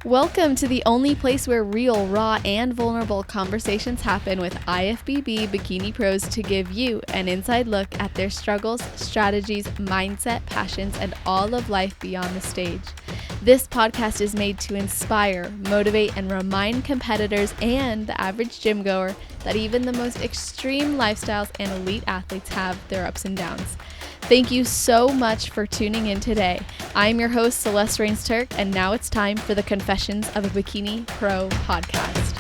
Welcome to the only place where real, raw, and vulnerable conversations happen with IFBB Bikini Pros to give you an inside look at their struggles, strategies, mindset, passions, and all of life beyond the stage. This podcast is made to inspire, motivate, and remind competitors and the average gym goer that even the most extreme lifestyles and elite athletes have their ups and downs. Thank you so much for tuning in today. I'm your host, Celeste Rains-Turk, and now it's time for the Confessions of a Bikini Pro podcast.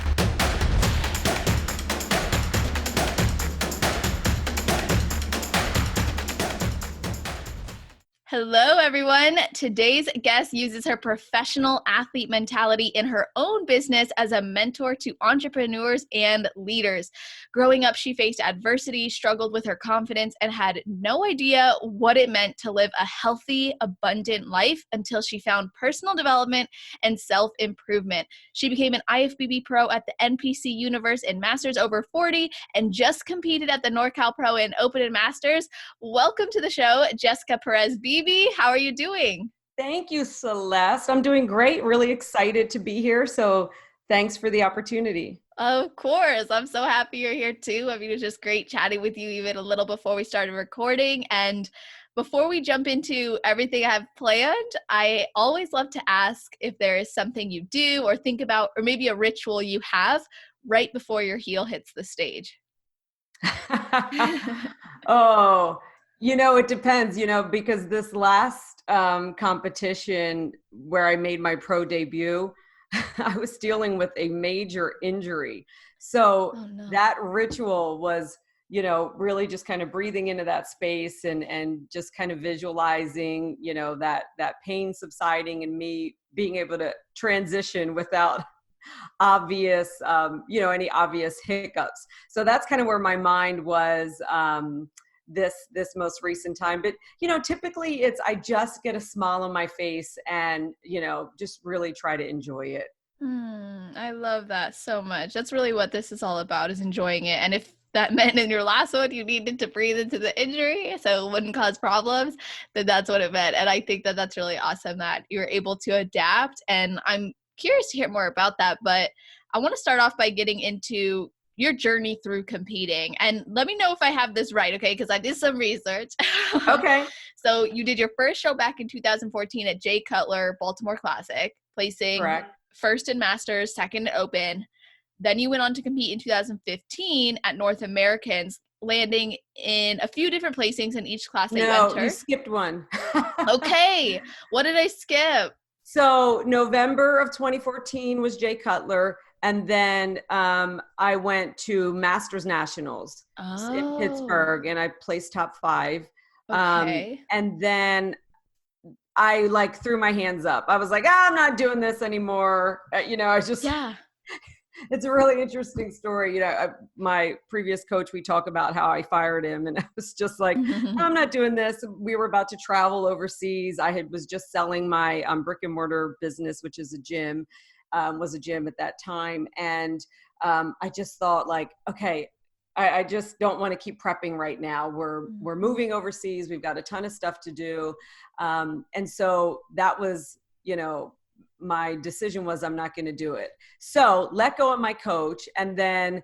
Hello, everyone. Today's guest uses her professional athlete mentality in her own business as a mentor to entrepreneurs and leaders. Growing up, she faced adversity, struggled with her confidence, and had no idea what it meant to live a healthy, abundant life until she found personal development and self-improvement. She became an IFBB Pro at the NPC Universe in Masters over 40 and just competed at the NorCal Pro in Open and Masters. Welcome to the show, Jessica Perez-Beebe. How are you doing? Thank you, Celeste. I'm doing great. Really excited to be here. So thanks for the opportunity. Of course. I'm so happy you're here too. I mean, it was just great chatting with you even a little before we started recording. And before we jump into everything I have planned, I always love to ask if there is something you do or think about, or maybe a ritual you have right before your heel hits the stage. Oh, it depends, because this last competition where I made my pro debut, I was dealing with a major injury. So that ritual was, really just kind of breathing into that space and just kind of visualizing, that pain subsiding and me being able to transition without obvious, any obvious hiccups. So that's kind of where my mind was this most recent time. But, typically I just get a smile on my face and, just really try to enjoy it. I love that so much. That's really what this is all about, is enjoying it. And if that meant in your last one you needed to breathe into the injury so it wouldn't cause problems, then that's what it meant. And I think that that's really awesome that you're able to adapt. And I'm curious to hear more about that. But I want to start off by getting into your journey through competing. And let me know if I have this right, okay? Because I did some research. Okay. So you did your first show back in 2014 at Jay Cutler Baltimore Classic, placing Correct. first in Masters, second in Open. Then you went on to compete in 2015 at North Americans, landing in a few different placings in each class that you entered. You skipped one. Okay. What did I skip? So November of 2014 was Jay Cutler. And then I went to Masters Nationals in Pittsburgh and I placed top 5. Okay. And then I threw my hands up. I was like, I'm not doing this anymore. I was just, It's a really interesting story. My previous coach, we talk about how I fired him and I was just like, I'm not doing this. We were about to travel overseas. I was just selling my brick and mortar business, which is a gym, was a gym at that time. And I just thought okay, I just don't want to keep prepping right now. We're moving overseas. We've got a ton of stuff to do. And so that was, my decision was I'm not going to do it. So let go of my coach and then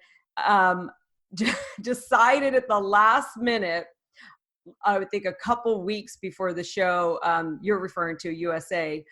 decided at the last minute, I would think a couple weeks before the show you're referring to, USA.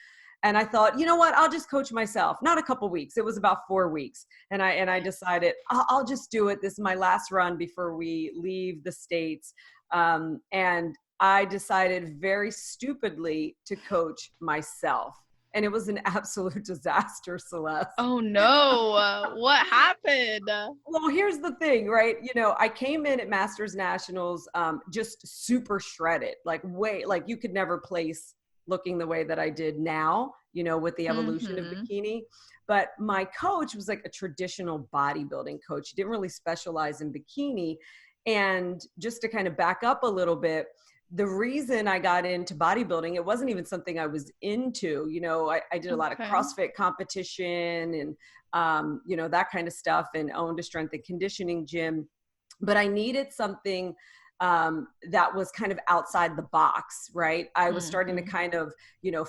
And I thought, you know what, I'll just coach myself. Not a couple weeks. It was about 4 weeks. And I decided I'll just do it. This is my last run before we leave the States. And I decided very stupidly to coach myself. And it was an absolute disaster, Celeste. Oh, no. What happened? Well, here's the thing, right? I came in at Masters Nationals just super shredded, you could never place looking the way that I did now, with the evolution of Bikini. But my coach was like a traditional bodybuilding coach. He didn't really specialize in Bikini. And just to kind of back up a little bit, the reason I got into bodybuilding, it wasn't even something I was into. I did a lot of CrossFit competition and, that kind of stuff, and owned a strength and conditioning gym. But I needed something that was kind of outside the box, right? I was starting to kind of,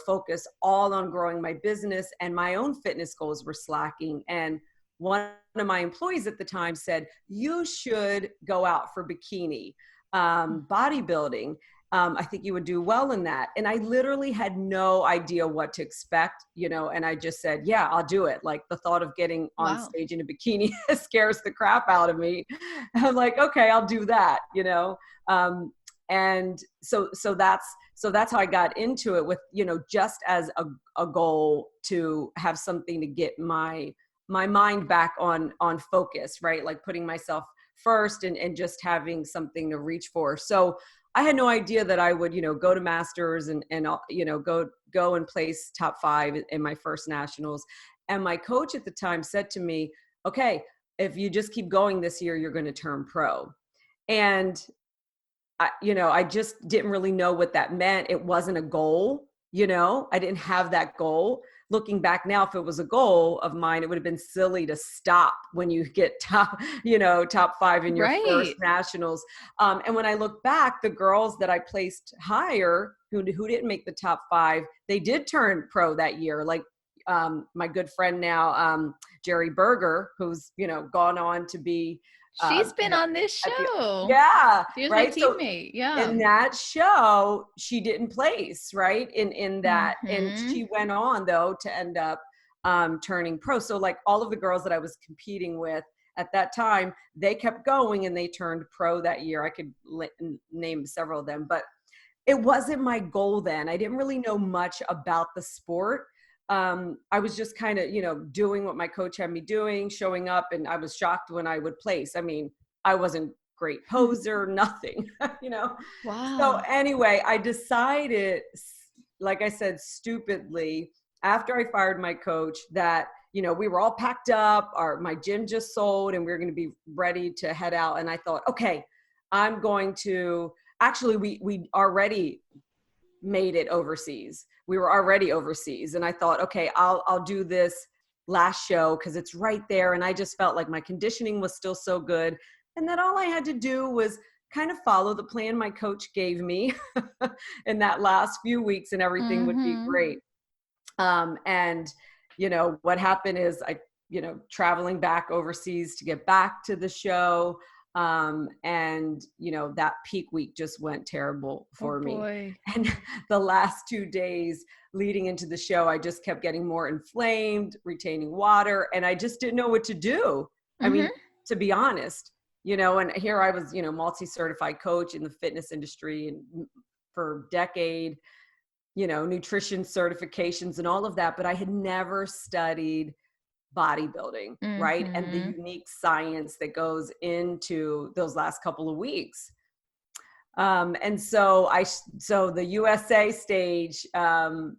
focus all on growing my business, and my own fitness goals were slacking. And one of my employees at the time said, you should go out for bikini, bodybuilding. I think you would do well in that. And I literally had no idea what to expect, and I just said, yeah, I'll do it. Like, the thought of getting on stage in a bikini scares the crap out of me. I'm like, okay, I'll do that, and so that's how I got into it, with, just as a goal to have something to get my mind back on focus, right? Like putting myself first and just having something to reach for. So I had no idea that I would, go to masters and go and place top 5 in my first nationals. And my coach at the time said to me, okay, if you just keep going this year, you're going to turn pro. And I just didn't really know what that meant. It wasn't a goal, I didn't have that goal. Looking back now, if it was a goal of mine, it would have been silly to stop when you get top 5 in your first nationals. And when I look back, the girls that I placed higher, who didn't make the top 5, they did turn pro that year. Like my good friend now, Jerry Berger, who's, gone on to be, she's been on this show. She was right. My teammate. So in that show, she didn't place, right, in that, and she went on though to end up turning pro. So like all of the girls that I was competing with at that time, they kept going and they turned pro that year. I could name several of them, but it wasn't my goal then. I didn't really know much about the sport. I was just kind of, doing what my coach had me doing, showing up, and I was shocked when I would place. I mean, I wasn't great poser, nothing, Wow. So anyway, I decided, like I said, stupidly, after I fired my coach, that, we were all packed up, my gym just sold, and we were going to be ready to head out. And I thought, okay, I'm going to, actually, we already made it overseas. We were already overseas. And I thought, okay, I'll do this last show because it's right there. And I just felt like my conditioning was still so good. And that all I had to do was kind of follow the plan my coach gave me in that last few weeks, and everything would be great. And, what happened is I, traveling back overseas to get back to the show. And that peak week just went terrible for me. And the last 2 days leading into the show, I just kept getting more inflamed, retaining water, and I just didn't know what to do. I mean, to be honest, and here I was, multi-certified coach in the fitness industry and for a decade, nutrition certifications and all of that, but I had never studied bodybuilding, right? And the unique science that goes into those last couple of weeks. And so the USA stage, when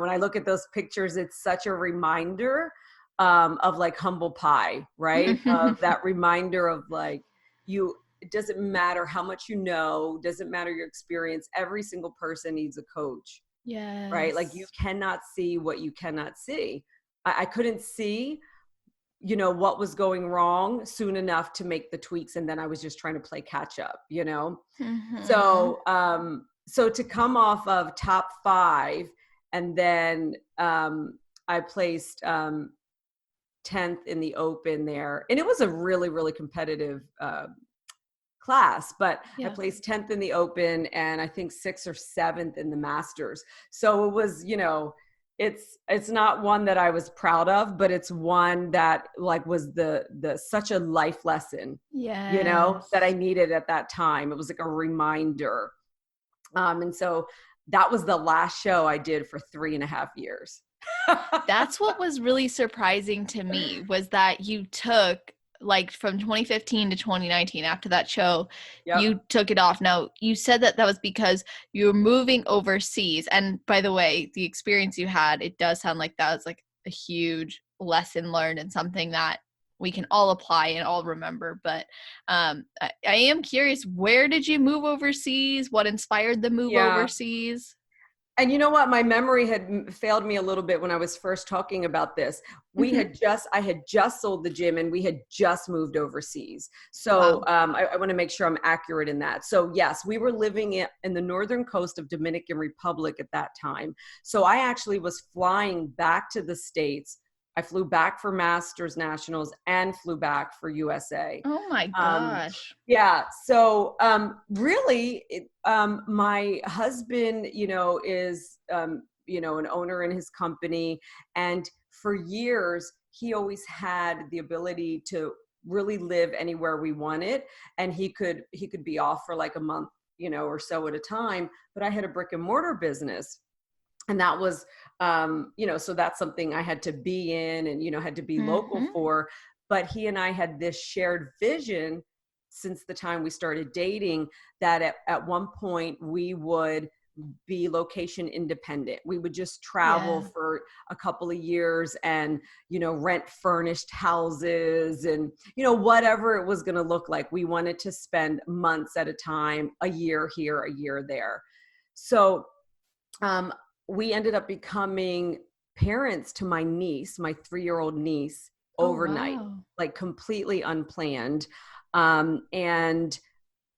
I look at those pictures, it's such a reminder of like humble pie, right? Of that reminder of like, it doesn't matter how much doesn't matter your experience. Every single person needs a coach. Yes. Right? Like, you cannot see what you cannot see. I couldn't see, what was going wrong soon enough to make the tweaks. And then I was just trying to play catch up, So, so to come off of top 5, and then I placed 10th in the open there. And it was a really, really competitive class, but I placed 10th in the open, and I think 6th or 7th in the masters. So it was, it's not one that I was proud of, but it's one that like was the such a life lesson, that I needed at that time. It was like a reminder. And so that was the last show I did for 3.5 years. That's what was really surprising to me, was that you took, like, from 2015 to 2019, after that show, you took it off. Now, you said that was because you were moving overseas. And by the way, the experience you had, it does sound like that was like a huge lesson learned and something that we can all apply and all remember. But I am curious, where did you move overseas? What inspired the move overseas? And you know what? My memory had failed me a little bit when I was first talking about this. I had just sold the gym and we had just moved overseas. So Wow. I want to make sure I'm accurate in that. So yes, we were living in the northern coast of Dominican Republic at that time. So I actually was flying back to the States. I flew back for Masters Nationals and flew back for USA. Oh my gosh. Yeah. So really, my husband, is, an owner in his company. And for years, he always had the ability to really live anywhere we wanted. And he could be off for like a month, or so at a time. But I had a brick and mortar business. And that was, so that's something I had to be in and, had to be local for. But he and I had this shared vision since the time we started dating that at one point we would be location independent. We would just travel for a couple of years and, rent furnished houses and, whatever it was going to look like. We wanted to spend months at a time, a year here, a year there. So, we ended up becoming parents to my niece, my 3-year-old niece, overnight, like completely unplanned. And,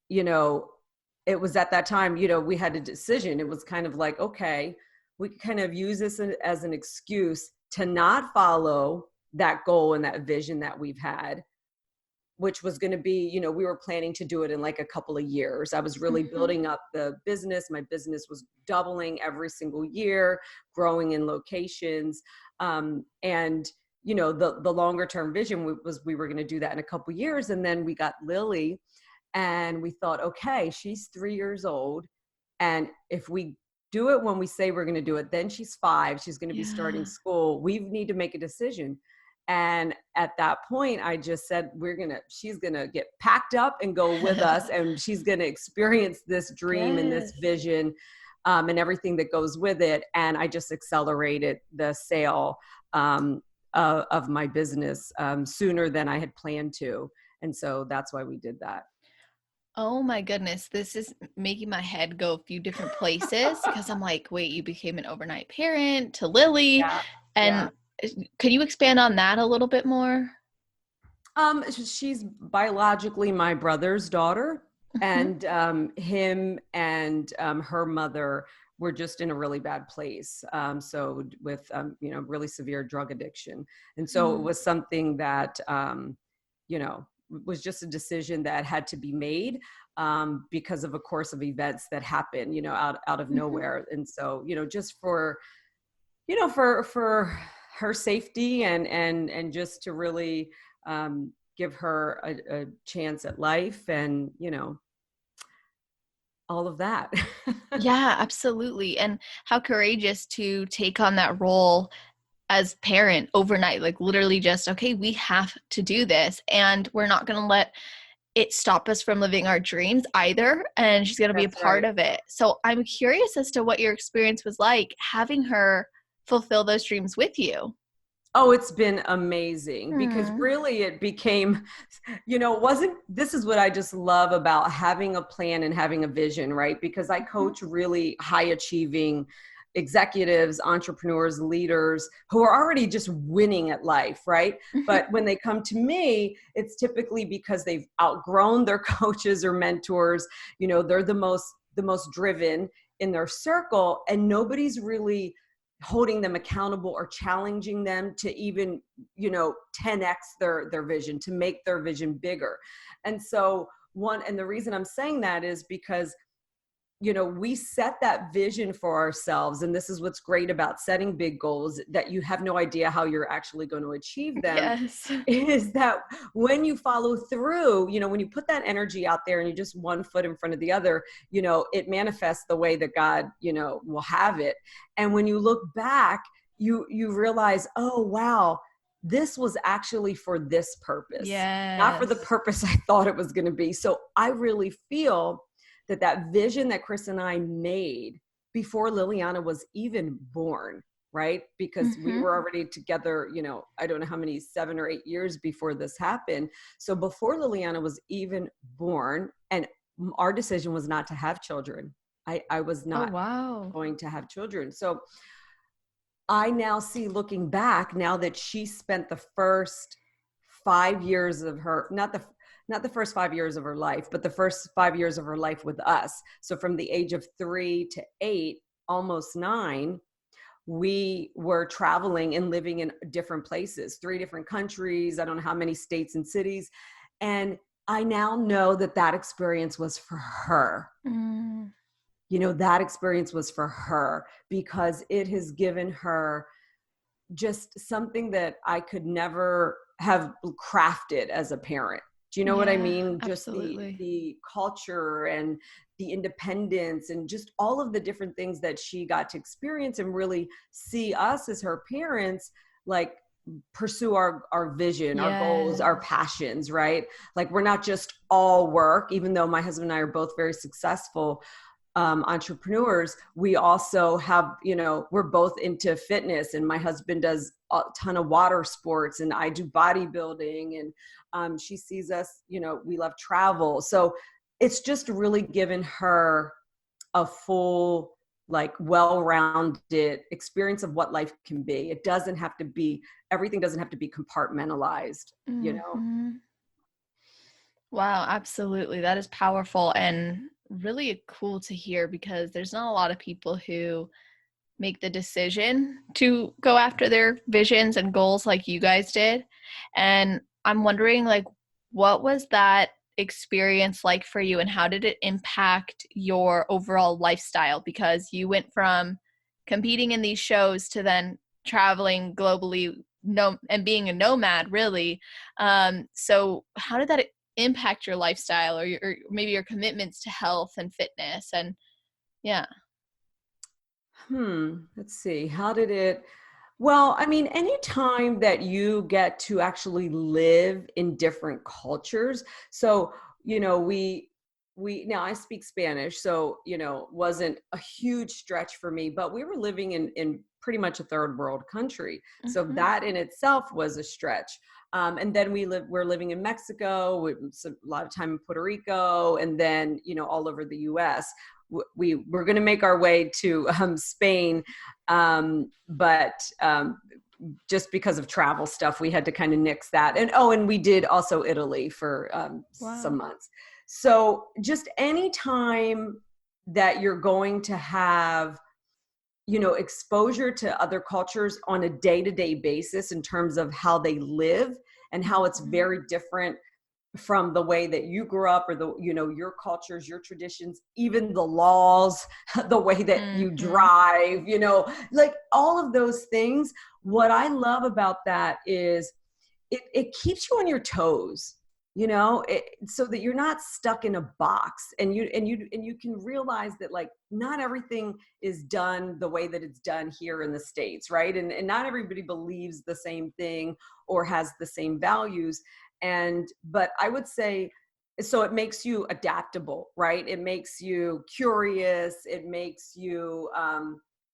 it was at that time, we had a decision. It was kind of like, okay, we kind of use this as an excuse to not follow that goal and that vision that we've had, which was going to be, we were planning to do it in like a couple of years. I was really building up the business. My business was doubling every single year, growing in locations. And, the longer term vision was we were going to do that in a couple of years. And then we got Lily and we thought, okay, she's 3 years old. And if we do it when we say we're going to do it, then she's 5, she's going to be starting school. We need to make a decision. And at that point, I just said, she's going to get packed up and go with us. And she's going to experience this dream and this vision and everything that goes with it. And I just accelerated the sale of my business sooner than I had planned to. And so that's why we did that. Oh my goodness. This is making my head go a few different places because I'm like, wait, you became an overnight parent to Lily. And can you expand on that a little bit more? She's biologically my brother's daughter, and him and her mother were just in a really bad place. So with really severe drug addiction, and so it was something that was just a decision that had to be made because of a course of events that happened, out of nowhere, and so just for her safety and just to really give her a chance at life and, all of that. Yeah, absolutely. And how courageous to take on that role as parent overnight, like literally just, okay, we have to do this and we're not going to let it stop us from living our dreams either. And she's going to be a part of it. So I'm curious as to what your experience was like having her fulfill those dreams with you. Oh, it's been amazing because really it became, this is what I just love about having a plan and having a vision, right? Because I coach really high achieving executives, entrepreneurs, leaders who are already just winning at life, right? But when they come to me, it's typically because they've outgrown their coaches or mentors. They're the most driven in their circle, and nobody's really holding them accountable or challenging them to even 10x their vision, to make their vision bigger. And so the reason I'm saying that is because we set that vision for ourselves. And this is what's great about setting big goals, that you have no idea how you're actually going to achieve them. Is that when you follow through, when you put that energy out there and you just one foot in front of the other, it manifests the way that God, will have it. And when you look back, you realize, oh, wow, this was actually for this purpose, not for the purpose I thought it was going to be. So I really feel that vision that Chris and I made before Liliana was even born, right? Because we were already together, I don't know how many, 7 or 8 years before this happened. So before Liliana was even born, and our decision was not to have children. I was not going to have children. So I now see, looking back, now that she spent the first 5 years of her, not the first 5 years of her life, but the first 5 years of her life with us. So from the age of 3 to 8, almost 9, we were traveling and living in different places, 3 different countries. I don't know how many states and cities. And I now know that experience was for her. You know, that experience was for her because it has given her just something that I could never have crafted as a parent. Do you know what I mean? Just the culture and the independence and just all of the different things that she got to experience and really see us as her parents, like, pursue our vision, our goals, our passions, right? Like, we're not just all work, even though my husband and I are both very successful entrepreneurs. We also have, you know, we're both into fitness, and my husband does a ton of water sports and I do bodybuilding, and she sees us, you know, we love travel. So it's just really given her a full, like, well-rounded experience of what life can be. It doesn't have to be, everything doesn't have to be compartmentalized, you know? Wow, absolutely. That is powerful and really cool to hear, because there's not a lot of people who make the decision to go after their visions and goals like you guys did. And I'm wondering, like, what was that experience like for you, and how did it impact your overall lifestyle? Because you went from competing in these shows to then traveling globally, and being a nomad, really. So how did that impact your lifestyle, or maybe your commitments to health and fitness? And Let's see. How did it? Well, I mean, anytime that you get to actually live in different cultures. So, you know, now I speak Spanish, so, you know, wasn't a huge stretch for me, but we were living in pretty much a third world country. So that in itself was a stretch. And then we're living in Mexico, with a lot of time in Puerto Rico, and then, you know, all over the US. We were going to make our way to Spain, but just because of travel stuff, we had to kind of nix that. And we did also Italy for some months. So just any time that you're going to have, you know, exposure to other cultures on a day-to-day basis in terms of how they live and how it's very different from the way that you grew up, or the, you know, your cultures, your traditions, even the laws, the way that you drive, you know, like all of those things. What I love about that is it keeps you on your toes, you know, so that you're not stuck in a box, and you can realize that, like, not everything is done the way that it's done here in the States, right? And not everybody believes the same thing or has the same values. But I would say, so it makes you adaptable, right? It makes you curious. It makes you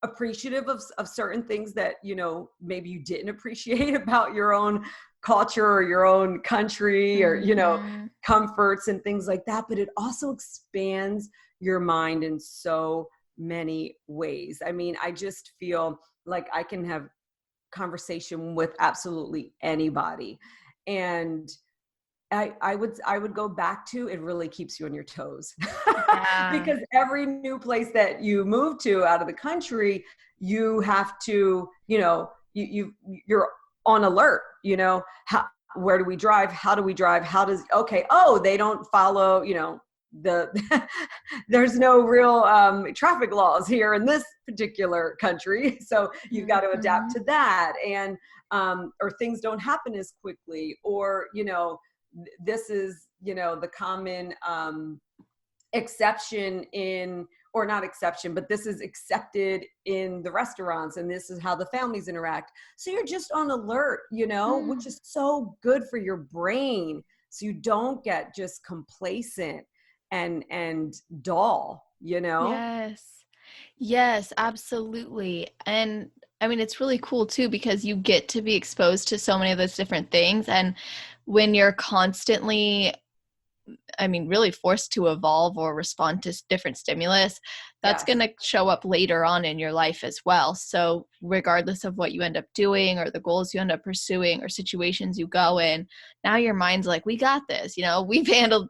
appreciative of certain things that, you know, maybe you didn't appreciate about your own culture or your own country, or, you know, comforts and things like that. But it also expands your mind in so many ways. I mean, I just feel like I can have conversation with absolutely anybody. And I would go back to, it really keeps you on your toes. Because every new place that you move to out of the country, you have to, you know, you're on alert, you know, where do we drive? How do we drive? They don't follow, you know, there's no real traffic laws here in this particular country. So you've got to adapt to that. And, or things don't happen as quickly, or, you know, this is, you know, the common exception in, or not exception, but this is accepted in the restaurants, and this is how the families interact. So you're just on alert, you know, which is so good for your brain. So you don't get just complacent and dull, you know? Yes, absolutely. And I mean, it's really cool too, because you get to be exposed to so many of those different things. And when you're constantly really forced to evolve or respond to different stimulus, that's going to show up later on in your life as well. So regardless of what you end up doing or the goals you end up pursuing or situations you go in, now your mind's like, we got this, we've handled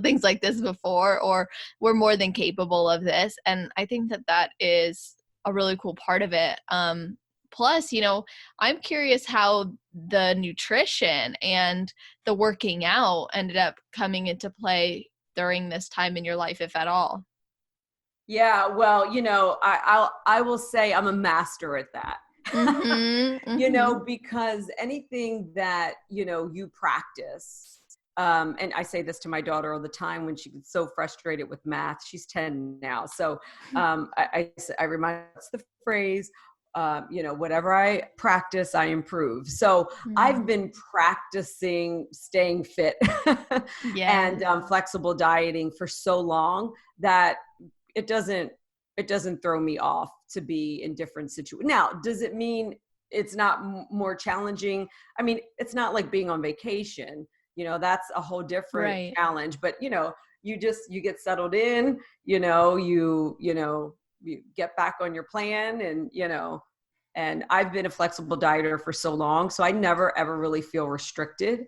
things like this before, or we're more than capable of this. And I think that is a really cool part of it. Plus, I'm curious how the nutrition and the working out ended up coming into play during this time in your life, if at all. Yeah, well, I will say I'm a master at that. Because anything that, you practice, and I say this to my daughter all the time when she gets so frustrated with math. She's 10 now. So I remind, what's the phrase? Whatever I practice, I improve. So I've been practicing staying fit and flexible dieting for so long that it doesn't throw me off to be in different situations. Now, does it mean it's not more challenging? I mean, it's not like being on vacation, that's a whole different challenge, but you get settled in, you get back on your plan, and I've been a flexible dieter for so long, so I never ever really feel restricted.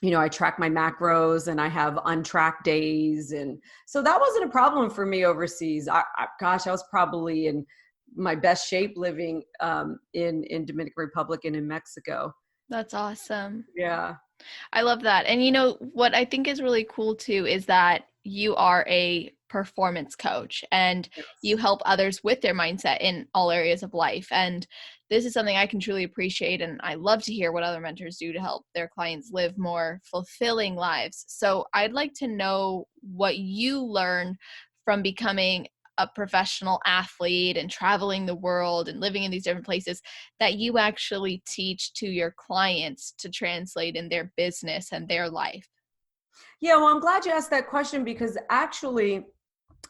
I track my macros and I have untracked days. And so that wasn't a problem for me overseas. I was probably in my best shape living in Dominican Republic and in Mexico. That's awesome. Yeah. I love that. And what I think is really cool too is that you are a performance coach and you help others with their mindset in all areas of life. And this is something I can truly appreciate. And I love to hear what other mentors do to help their clients live more fulfilling lives. So I'd like to know what you learned from becoming a professional athlete and traveling the world and living in these different places that you actually teach to your clients to translate in their business and their life. Yeah, well, I'm glad you asked that question, because actually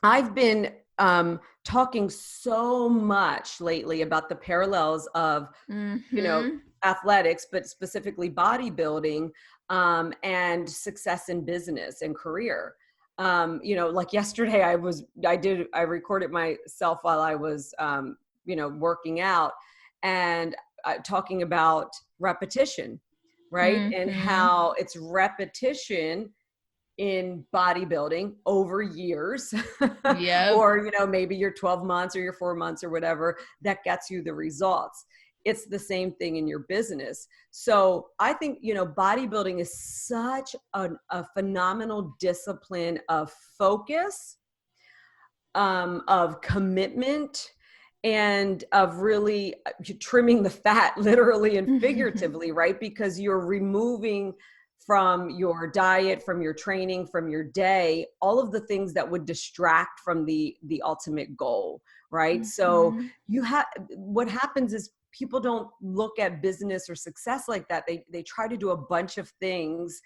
I've been talking so much lately about the parallels of, athletics, but specifically bodybuilding, and success in business and career. Like yesterday I recorded myself while I was, working out, and talking about repetition, right? And how it's repetition in bodybuilding over years, or, maybe your 12 months or your 4 months or whatever, that gets you the results. It's the same thing in your business. So I think, bodybuilding is such a phenomenal discipline of focus, of commitment, and of really trimming the fat, literally and figuratively, right? Because you're removing from your diet, from your training, from your day, all of the things that would distract from the ultimate goal, right? So what happens is people don't look at business or success like that. They try to do a bunch of things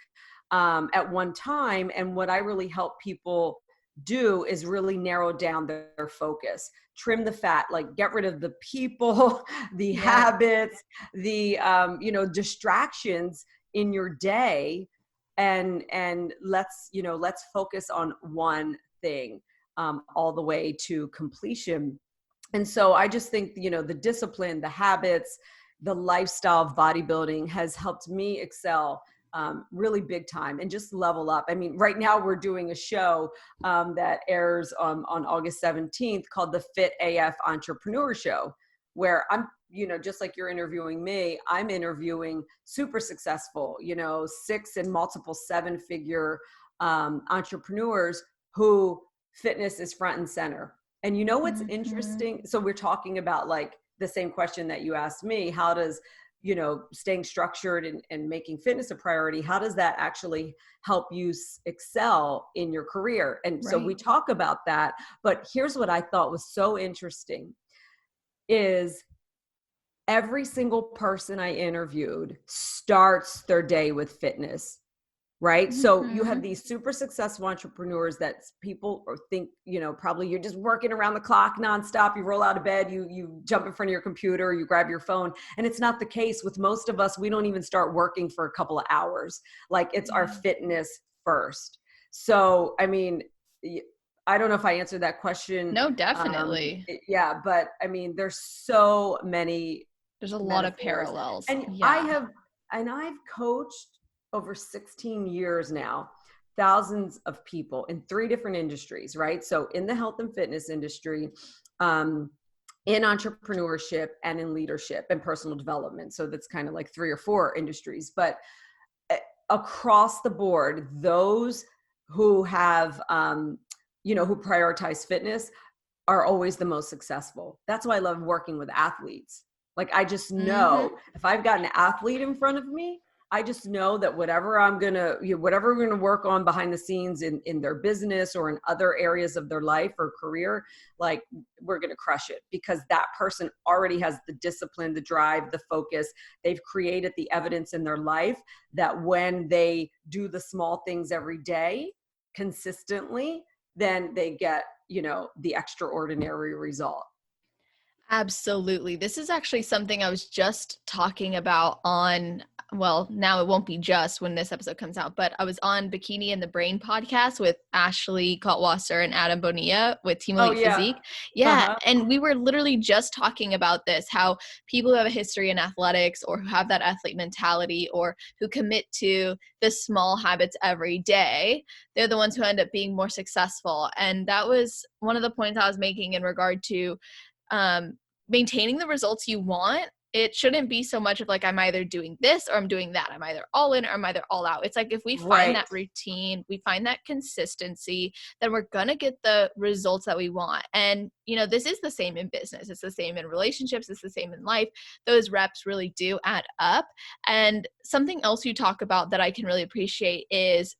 at one time. And what I really help people do is really narrow down their focus, trim the fat, like get rid of the people, the habits, the, distractions in your day, and let's focus on one thing, all the way to completion. And so I just think, the discipline, the habits, the lifestyle of bodybuilding has helped me excel really big time and just level up. I mean, right now we're doing a show that airs on August 17th called the Fit AF Entrepreneur Show, where I'm, just like you're interviewing me, I'm interviewing super successful, 6 and multiple 7-figure entrepreneurs who fitness is front and center. And what's interesting? So we're talking about like the same question that you asked me, how does, staying structured and making fitness a priority, how does that actually help you excel in your career? And so we talk about that, but here's what I thought was so interesting is every single person I interviewed starts their day with fitness, right? So you have these super successful entrepreneurs that people think, probably you're just working around the clock nonstop. You roll out of bed, you jump in front of your computer, you grab your phone. And it's not the case with most of us. We don't even start working for a couple of hours. Like it's our fitness first. So, I mean, I don't know if I answered that question. No, definitely. Yeah, but I mean, there's so many. There's a lot of parallels. And yeah. I've coached over 16 years now, thousands of people in 3 different industries, right? So in the health and fitness industry, in entrepreneurship, and in leadership and personal development. So that's kind of like 3 or 4 industries, but across the board, those who have, who prioritize fitness are always the most successful. That's why I love working with athletes. Like, I just know if I've got an athlete in front of me, I just know that whatever we're going to work on behind the scenes in their business or in other areas of their life or career, like, we're going to crush it, because that person already has the discipline, the drive, the focus. They've created the evidence in their life that when they do the small things every day consistently, then they get, the extraordinary result. Absolutely. This is actually something I was just talking about on, well, now it won't be just when this episode comes out, but I was on Bikini and the Brain podcast with Ashley Kaltwasser and Adam Bonilla with Team Elite Physique. Yeah. And we were literally just talking about this, how people who have a history in athletics or who have that athlete mentality or who commit to the small habits every day, they're the ones who end up being more successful. And that was one of the points I was making in regard to maintaining the results you want. It shouldn't be so much of like, I'm either doing this or I'm doing that. I'm either all in or I'm either all out. It's like, if we find that routine, we find that consistency, then we're going to get the results that we want. And, this is the same in business. It's the same in relationships. It's the same in life. Those reps really do add up. And something else you talk about that I can really appreciate is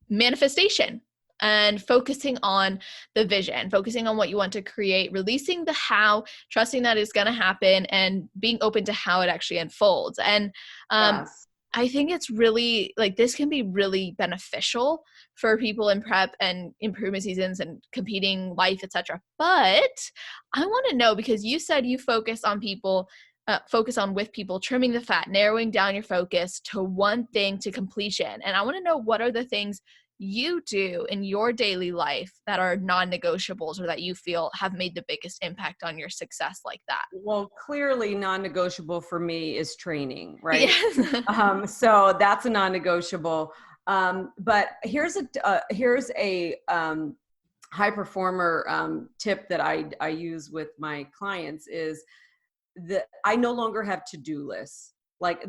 manifestation. And focusing on the vision, focusing on what you want to create, releasing the how, trusting that it's going to happen, and being open to how it actually unfolds. And I think it's really, like, this can be really beneficial for people in prep and improvement seasons and competing life, etc. But I want to know, because you said you focus on people, with people, trimming the fat, narrowing down your focus to one thing to completion. And I want to know, what are the things you do in your daily life that are non-negotiables or that you feel have made the biggest impact on your success like that? Well, clearly non-negotiable for me is training, right? Yes. So that's a non-negotiable. But here's a high performer tip that I use with my clients is that I no longer have to-do lists. Like,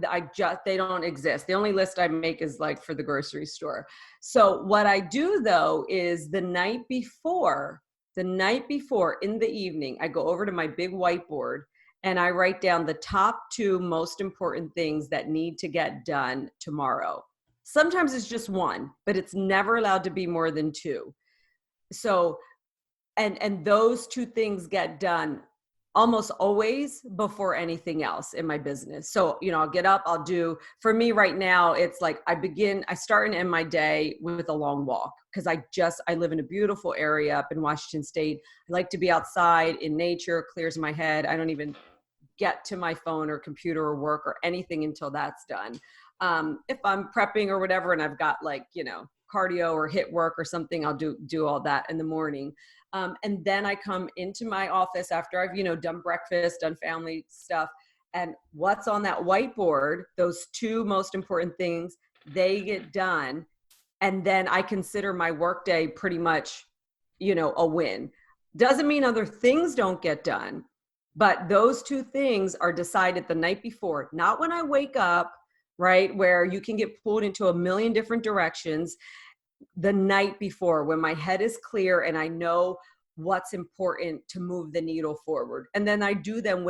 they don't exist. The only list I make is like for the grocery store. So what I do though is the night before in the evening, I go over to my big whiteboard and I write down the top 2 most important things that need to get done tomorrow. Sometimes it's just 1, but it's never allowed to be more than 2. So, and those 2 things get done almost always before anything else in my business. So, I'll get up, for me right now, it's like I start and end my day with a long walk, because I live in a beautiful area up in Washington State. I like to be outside in nature, clears my head. I don't even get to my phone or computer or work or anything until that's done. If I'm prepping or whatever, and I've got cardio or HIIT work or something, I'll do all that in the morning. And then I come into my office after I've, done breakfast, done family stuff. And what's on that whiteboard, those 2 most important things, they get done. And then I consider my workday pretty much, a win. Doesn't mean other things don't get done, but those 2 things are decided the night before, not when I wake up, right? Where you can get pulled into a million different directions. The night before, when my head is clear and I know what's important to move the needle forward. And then I do them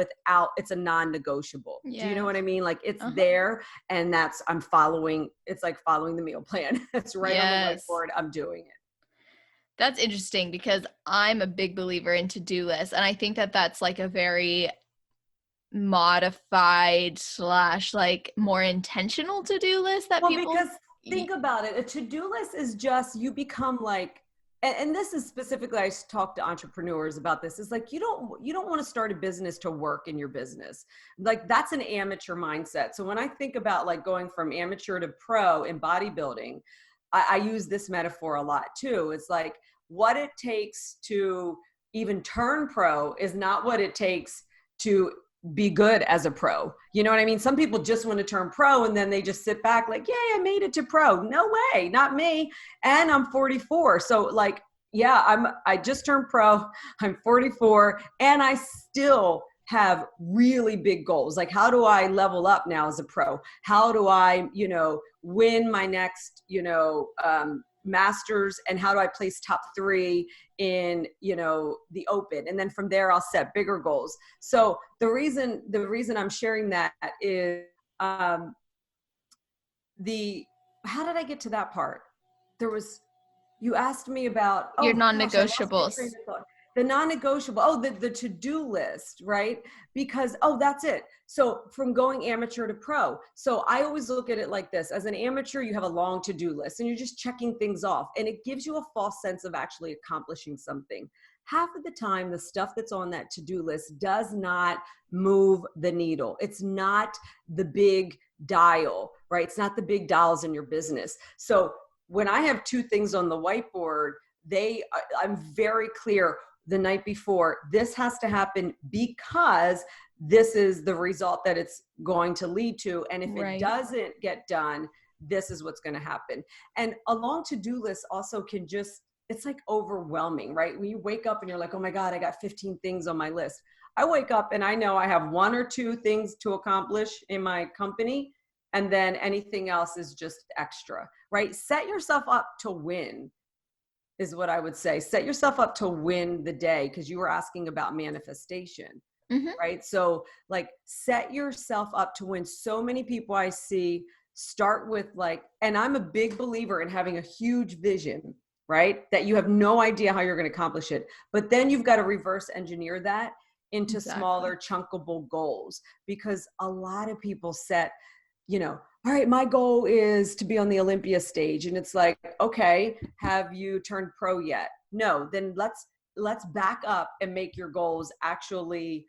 it's a non-negotiable. Yeah. Do you know what I mean? Like, it's there, and it's like following the meal plan. It's right on the whiteboard. I'm doing it. That's interesting, because I'm a big believer in to-do lists. And I think that that's like a very modified / like more intentional to-do list that people. Because think about it. A to-do list is just, you become like, and this is specifically, I talk to entrepreneurs about this, is like, you don't want to start a business to work in your business. Like, that's an amateur mindset. So when I think about like going from amateur to pro in bodybuilding, I use this metaphor a lot too. It's like what it takes to even turn pro is not what it takes to be good as a pro. You know what I mean? Some people just want to turn pro and then they just sit back like, yay, I made it to pro. No way, not me. And I'm 44. So like, yeah, I just turned pro. I'm 44 and I still have really big goals. Like, how do I level up now as a pro? How do I, win my next, masters, and how do I place top 3 in, the open? And then from there, I'll set bigger goals. So the reason I'm sharing that is, how did I get to that part? You asked me about, your non-negotiables. The non-negotiable, the to-do list, right? Because, that's it. So from going amateur to pro. So I always look at it like this. As an amateur, you have a long to-do list and you're just checking things off. And it gives you a false sense of actually accomplishing something. Half of the time, the stuff that's on that to-do list does not move the needle. It's not the big dial, right? It's not the big dials in your business. So when I have 2 things on the whiteboard, I'm very clear the night before, this has to happen because this is the result that it's going to lead to. And if it doesn't get done, this is what's going to happen. And a long to-do list also it's like overwhelming, right? When you wake up and you're like, oh my God, I got 15 things on my list. I wake up and I know I have 1 or 2 things to accomplish in my company. And then anything else is just extra, right? Set yourself up to win is what I would say. Set yourself up to win the day, because you were asking about manifestation, right? So like set yourself up to win. So many people I see start with and I'm a big believer in having a huge vision, right? That you have no idea how you're going to accomplish it. But then you've got to reverse engineer that into smaller chunkable goals, because a lot of people set, all right, my goal is to be on the Olympia stage. And it's like, okay, have you turned pro yet? No, then let's back up and make your goals actually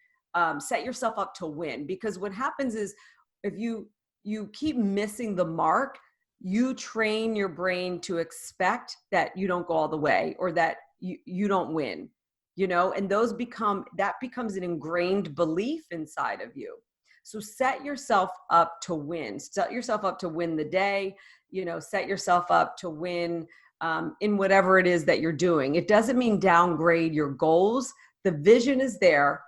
set yourself up to win. Because what happens is if you keep missing the mark, you train your brain to expect that you don't go all the way or that you don't win, and that becomes an ingrained belief inside of you. So set yourself up to win. Set yourself up to win the day. Set yourself up to win in whatever it is that you're doing. It doesn't mean downgrade your goals. The vision is there,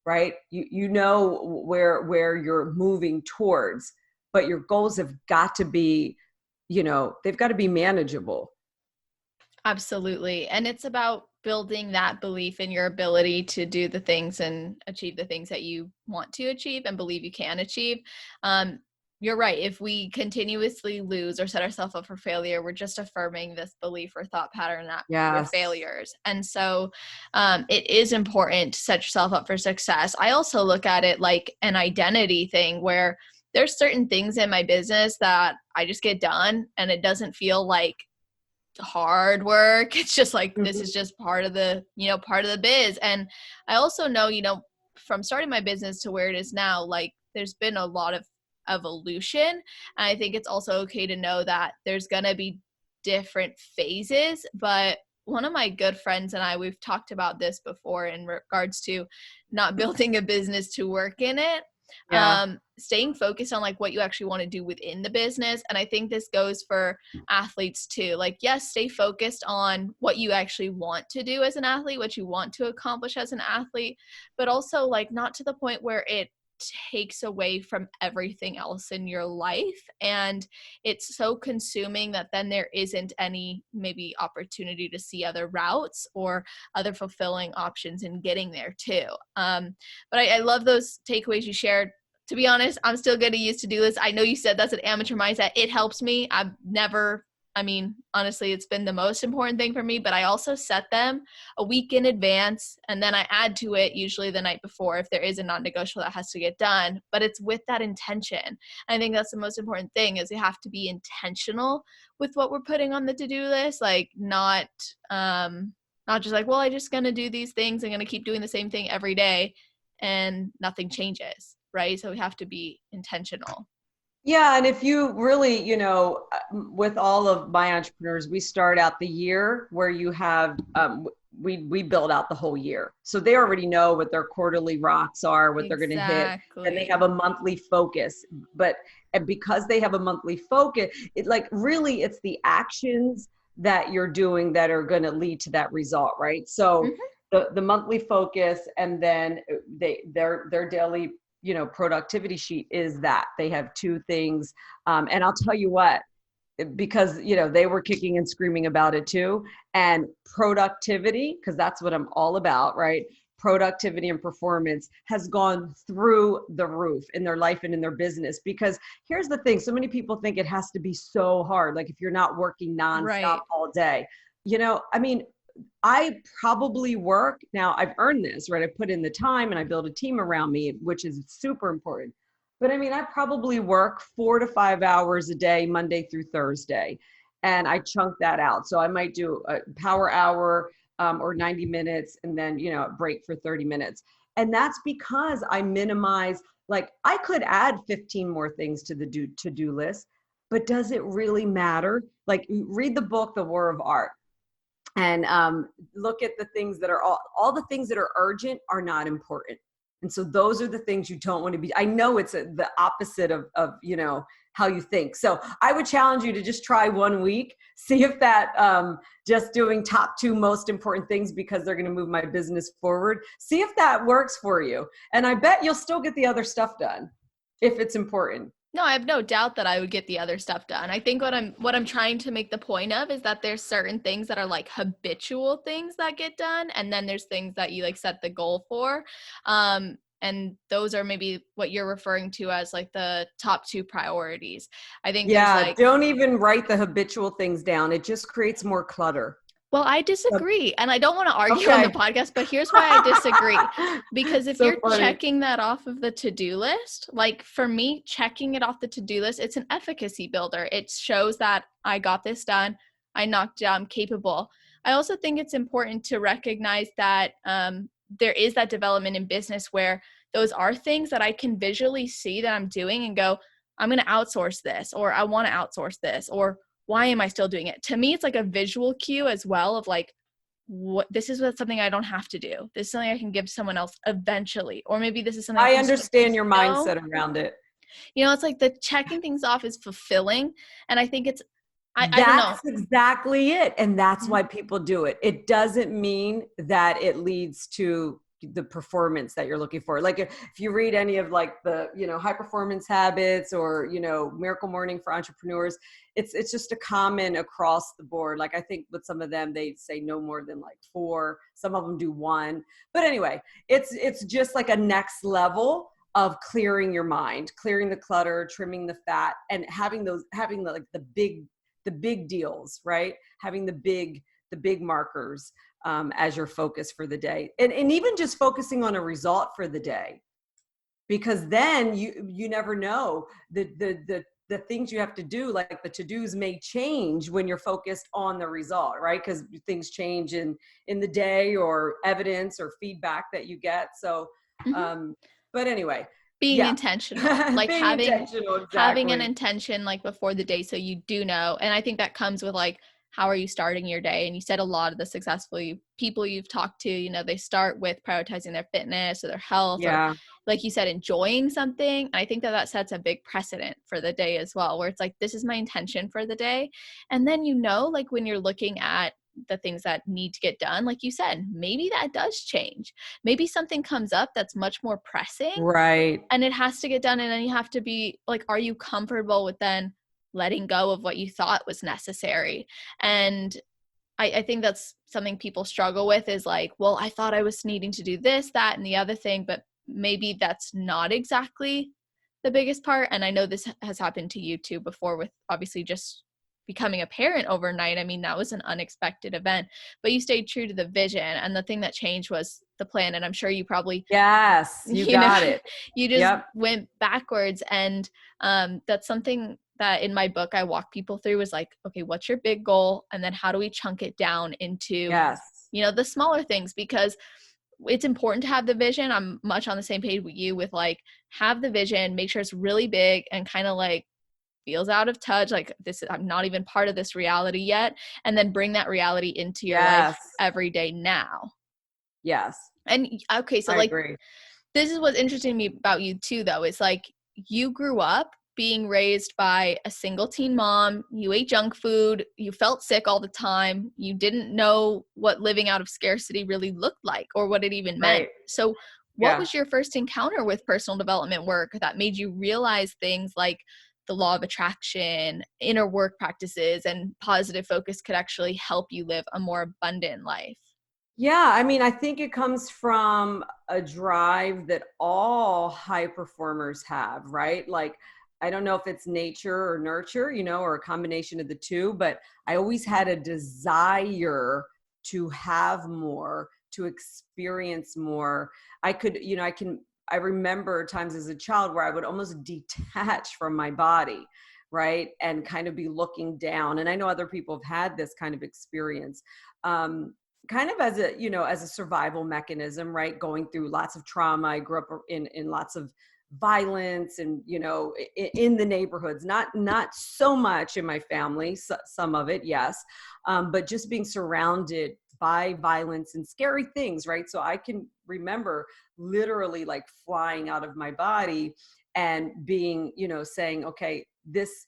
right? You know where you're moving towards, but your goals have got to be, they've got to be manageable. Absolutely. And it's about building that belief in your ability to do the things and achieve the things that you want to achieve and believe you can achieve. You're right. If we continuously lose or set ourselves up for failure, we're just affirming this belief or thought pattern that we're failures. And so it is important to set yourself up for success. I also look at it like an identity thing where there's certain things in my business that I just get done and it doesn't feel like hard work. It's just like, this is just part of the biz. And I also know, from starting my business to where it is now, like there's been a lot of evolution. And I think it's also okay to know that there's going to be different phases. But one of my good friends and I, we've talked about this before in regards to not building a business to work in it. Staying focused on like what you actually want to do within the business. And I think this goes for athletes too. Like, yes, stay focused on what you actually want to do as an athlete, what you want to accomplish as an athlete, but also like not to the point where it takes away from everything else in your life. And it's so consuming that then there isn't any maybe opportunity to see other routes or other fulfilling options in getting there too. But I love those takeaways you shared. To be honest, I'm still going to use to-do lists. I know you said that's an amateur mindset. It helps me. Honestly, it's been the most important thing for me, but I also set them a week in advance, and then I add to it usually the night before if there is a non-negotiable that has to get done, but it's with that intention. I think that's the most important thing, is we have to be intentional with what we're putting on the to-do list, like not just like, well, I'm just going to do these things. I'm going to keep doing the same thing every day and nothing changes, right? So we have to be intentional. Yeah, and if you really, with all of my entrepreneurs, we start out the year where you have we build out the whole year. So they already know what their quarterly rocks are, what they're going to hit, and they Exactly. have a monthly focus. But and because they have a monthly focus, it like really it's the actions that you're doing that are going to lead to that result, right? So Mhm. the monthly focus and then their daily productivity sheet is that they have two things. And I'll tell you what, because they were kicking and screaming about it too. And productivity, because that's what I'm all about, right? Productivity and performance has gone through the roof in their life and in their business. Because here's the thing, so many people think it has to be so hard, like if you're not working nonstop Right. all day. I mean, I probably work now. I've earned this, right? I put in the time and I build a team around me, which is super important. But I mean, I probably work 4 to 5 hours a day, Monday through Thursday, and I chunk that out. So I might do a power hour or 90 minutes, and then a break for 30 minutes. And that's because I minimize. Like I could add 15 more things to the to-do list, but does it really matter? Like read the book, The War of Art, and look at the things that are all the things that are urgent are not important. And so those are the things you don't want to be. I know it's the opposite of how you think. So I would challenge you to just try 1 week, see if that just doing top two most important things because they're going to move my business forward, see if that works for you. And I bet you'll still get the other stuff done if it's important. No, I have no doubt that I would get the other stuff done. I think what I'm trying to make the point of is that there's certain things that are like habitual things that get done, and then there's things that you like set the goal for. And those are maybe what you're referring to as like the top two priorities. I think there's Yeah, like, don't even write the habitual things down. It just creates more clutter. well, I disagree. And I don't want to argue on the Okay. podcast, but here's why I disagree. Because if So you're funny. checking that off of the to-do list, like for me, checking it off the to-do list, it's an efficacy builder. It shows that I got this done. I knocked it out. I'm capable. I also think it's important to recognize that there is that development in business where those are things that I can visually see that I'm doing and go, I'm going to outsource this, or I want to outsource this, or why am I still doing it? To me, it's like a visual cue as well of like, what this is something I don't have to do. This is something I can give someone else eventually. Or maybe this is something I I can understand your know. mindset around it. It's like the checking things off is fulfilling. And I think it's, I don't know. That's exactly it. And that's Mhm. why people do it. It doesn't mean that it leads to the performance that you're looking for. Like if you read any of like the, high performance habits or, Miracle Morning for Entrepreneurs, it's just a common across the board. Like I think with some of them, they say no more than like 4, some of them do 1. But anyway, it's just like a next level of clearing your mind, clearing the clutter, trimming the fat, and having like the big deals, right? Having the big markers as your focus for the day, and even just focusing on a result for the day, because then you never know the things you have to do, like the to-dos may change when you're focused on the result, right? Because things change in the day, or evidence or feedback that you get. So Mhm. um but anyway, Being yeah. intentional, like Being having intentional, having an exactly. intention like before the day so you do know. And I think that comes with like, how are you starting your day? And you said a lot of the successful people you've talked to, they start with prioritizing their fitness or their health, or Yeah. like you said, enjoying something. And I think that sets a big precedent for the day as well, where it's like, this is my intention for the day. And then like when you're looking at the things that need to get done, like you said, maybe that does change. Maybe something comes up that's much more pressing Right. and it has to get done. And then you have to be like, are you comfortable with then letting go of what you thought was necessary? And I think that's something people struggle with, is like, well, I thought I was needing to do this, that, and the other thing, but maybe that's not exactly the biggest part. And I know this has happened to you too before, with obviously just becoming a parent overnight. I mean, that was an unexpected event, but you stayed true to the vision. And the thing that changed was the plan. And I'm sure you probably, Yes, you you know, got it. you just Yep. went backwards. And that's something that in my book I walk people through, is like, okay, what's your big goal? And then how do we chunk it down into, Yes. the smaller things? Because it's important to have the vision. I'm much on the same page with you with like, have the vision, make sure it's really big, and kind of like feels out of touch, like I'm not even part of this reality yet, and then bring that reality into your life Yes. every day now. Yes. And okay, so I like agree. this is what's interesting to me about you too, though. It's like you grew up being raised by a single teen mom. You ate junk food. You felt sick all the time. You didn't know what living out of scarcity really looked like or what it even meant. Right. So what Yeah. was your first encounter with personal development work that made you realize things like the law of attraction, inner work practices, and positive focus could actually help you live a more abundant life? Yeah, I mean, I think it comes from a drive that all high performers have, right? Like, I don't know if it's nature or nurture, or a combination of the two, but I always had a desire to have more, to experience more. I remember times as a child where I would almost detach from my body, right? And kind of be looking down. And I know other people have had this kind of experience. Kind of as a survival mechanism, right? Going through lots of trauma. I grew up in lots of violence and, in the neighborhoods, not so much in my family, some of it, yes. But just being surrounded by violence and scary things, right? So I can remember literally like flying out of my body and being, saying, okay, this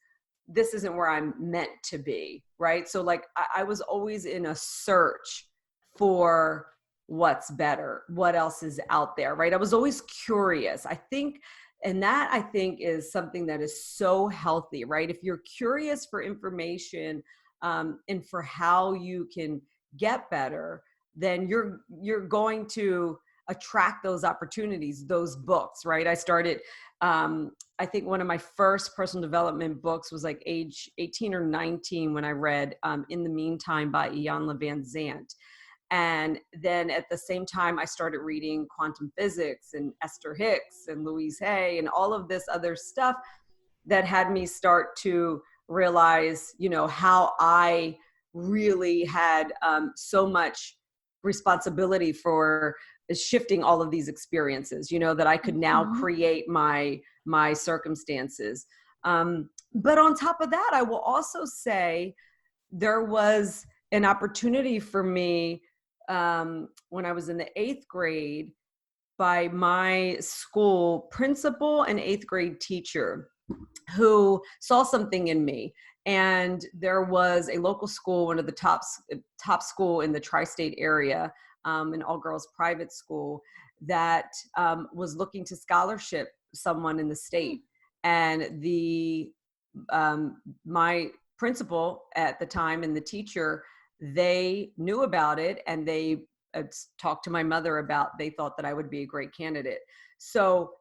isn't where I'm meant to be, right? So like I was always in a search for what's better, what else is out there, right? I was always curious. I think is something that is so healthy, right? If you're curious for information and for how you can get better, then you're going to attract those opportunities, those books, right? I started, I think one of my first personal development books was like age 18 or 19 when I read In the Meantime by Ian Van Zandt. And then at the same time, I started reading quantum physics and Esther Hicks and Louise Hay and all of this other stuff that had me start to realize, how I really had so much responsibility for shifting all of these experiences, that I could now create my circumstances. But on top of that, I will also say there was an opportunity for me when I was in the 8th grade by my school principal and 8th grade teacher who saw something in me. And there was a local school, one of the top school in the tri-state area, an all-girls private school that was looking to scholarship someone in the state. And my principal at the time and the teacher, they knew about it and they talked to my mother about, they thought that I would be a great candidate. So,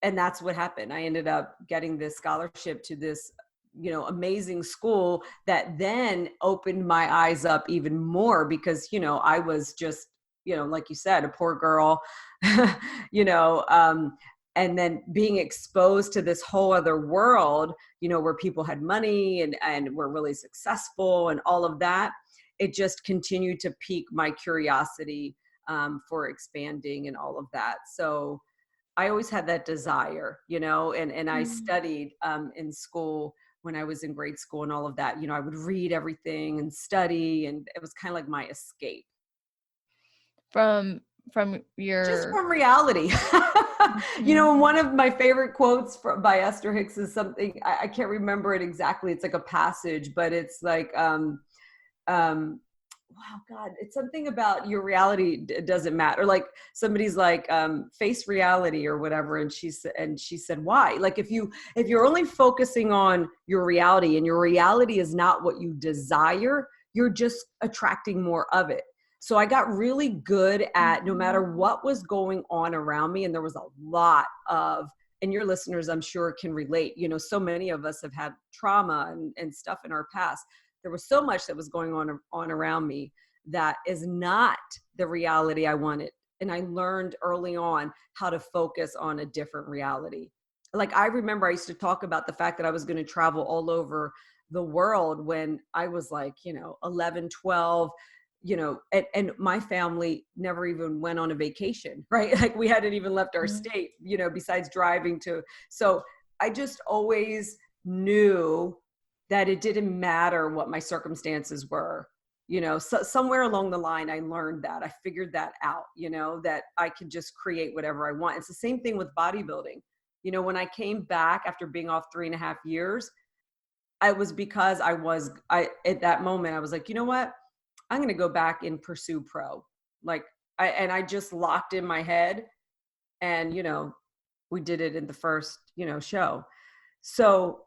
and that's what happened. I ended up getting this scholarship to this, amazing school that then opened my eyes up even more because, I was just, like you said, a poor girl, and then being exposed to this whole other world, where people had money and were really successful and all of that. It just continued to pique my curiosity for expanding and all of that. So I always had that desire, and I studied in school when I was in grade school and all of that. I would read everything and study, and it was kind of like my escape. From just from reality. One of my favorite quotes by Esther Hicks is something, I can't remember it exactly. It's like a passage, but it's like, wow, God, it's something about your reality doesn't matter. Like somebody's like, face reality or whatever. And she said, why? Like if you're only focusing on your reality and your reality is not what you desire, you're just attracting more of it. So I got really good at no matter what was going on around me. And there was a lot of, and your listeners, I'm sure can relate, so many of us have had trauma and stuff in our past. There was so much that was going on around me that is not the reality I wanted. And I learned early on how to focus on a different reality. Like I remember I used to talk about the fact that I was going to travel all over the world when I was like, 11, 12, and my family never even went on a vacation, right? Like we hadn't even left our state, besides driving to. So I just always knew that it didn't matter what my circumstances were. So somewhere along the line, I learned that. I figured that out, that I could just create whatever I want. It's the same thing with bodybuilding. When I came back after being off 3.5 years, it was because at that moment, I was like, you know what? I'm going to go back and pursue pro. I just locked in my head, and, we did it in the first, show. So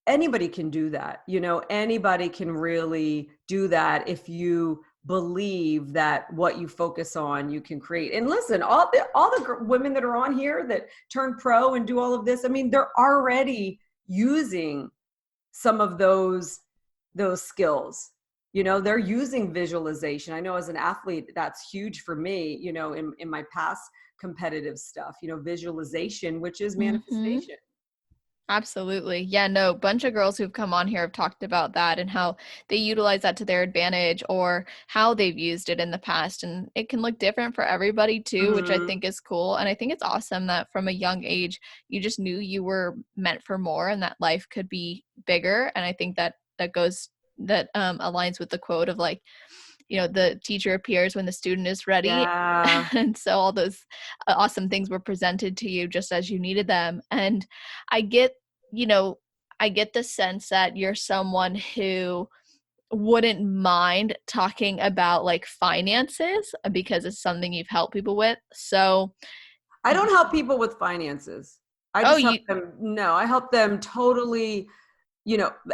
anybody can do that. Anybody can really do that if you believe that what you focus on, you can create. And listen, all the women that are on here that turn pro and do all of this, I mean, they're already using some of those skills. They're using visualization. I know as an athlete, that's huge for me, in my past competitive stuff, visualization, which is manifestation. Absolutely. Yeah, no, bunch of girls who've come on here have talked about that and how they utilize that to their advantage or how they've used it in the past. And it can look different for everybody too, which I think is cool. And I think it's awesome that from a young age, you just knew you were meant for more and that life could be bigger. And I think that aligns with the quote of like, the teacher appears when the student is ready. Yeah. And so all those awesome things were presented to you just as you needed them. And I get the sense that you're someone who wouldn't mind talking about like finances because it's something you've helped people with. So I don't help people with finances. I just help them. No, I help them totally,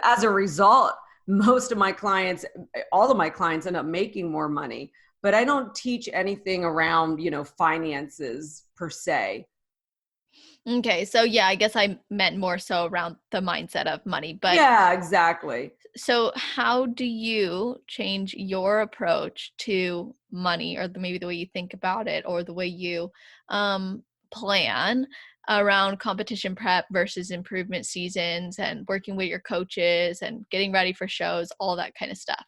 as a result, most of my clients, all of my clients end up making more money, but I don't teach anything around, finances per se. Okay. So yeah, I guess I meant more so around the mindset of money, but yeah, exactly. So how do you change your approach to money or maybe the way you think about it or the way you plan around competition prep versus improvement seasons and working with your coaches and getting ready for shows, all that kind of stuff?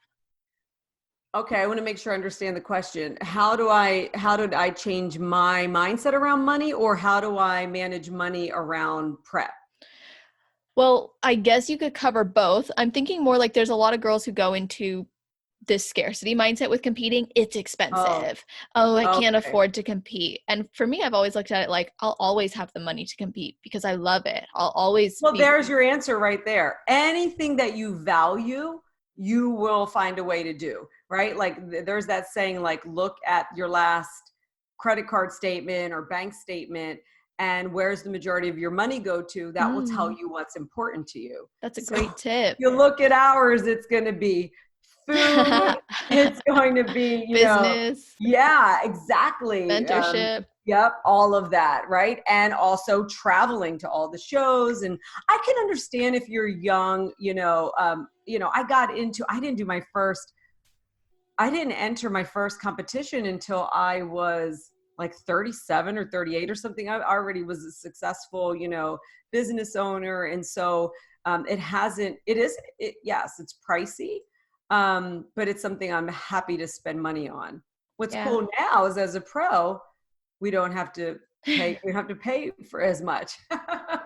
Okay, I want to make sure I understand the question. How did I change my mindset around money, or how do I manage money around prep? Well, I guess you could cover both. I'm thinking more like there's a lot of girls who go into this scarcity mindset with competing. It's Oh, expensive. Oh, I can't okay. afford to compete. And for me, I've always looked at it like I'll always have the money to compete because I love it. I'll always Well, there's your answer right there. Anything that you value, you will find a way to do, right? Like there's that saying, like, look at your last credit card statement or bank statement, and where's the majority of your money go to? That will tell you what's important to you. That's a So great tip. you look at ours, it's going to be food. It's going to be, Business, yeah, exactly. mentorship. Yep, all of that, right? And also traveling to all the shows. And I can understand if you're young, I didn't enter my first competition until I was like 37 or 38 or something. I already was a successful, business owner. And so yes, it's pricey, but it's something I'm happy to spend money on. What's cool now is as a pro, we don't have to pay for as much.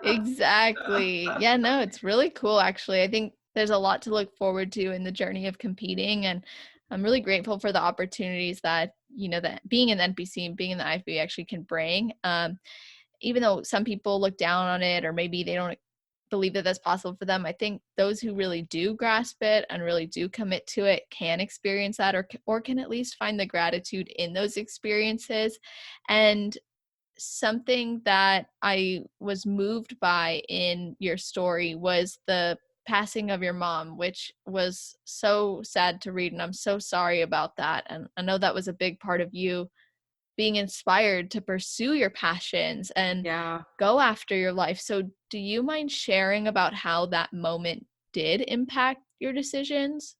Exactly. Yeah, no, it's really cool actually. I think there's a lot to look forward to in the journey of competing, and I'm really grateful for the opportunities that, that being in the NPC and being in the IFBB actually can bring. Even though some people look down on it or maybe they don't believe that that's possible for them, I think those who really do grasp it and really do commit to it can experience that or can at least find the gratitude in those experiences. And something that I was moved by in your story was the passing of your mom, which was so sad to read. And I'm so sorry about that. And I know that was a big part of you being inspired to pursue your passions and go after your life. So do you mind sharing about how that moment did impact your decisions?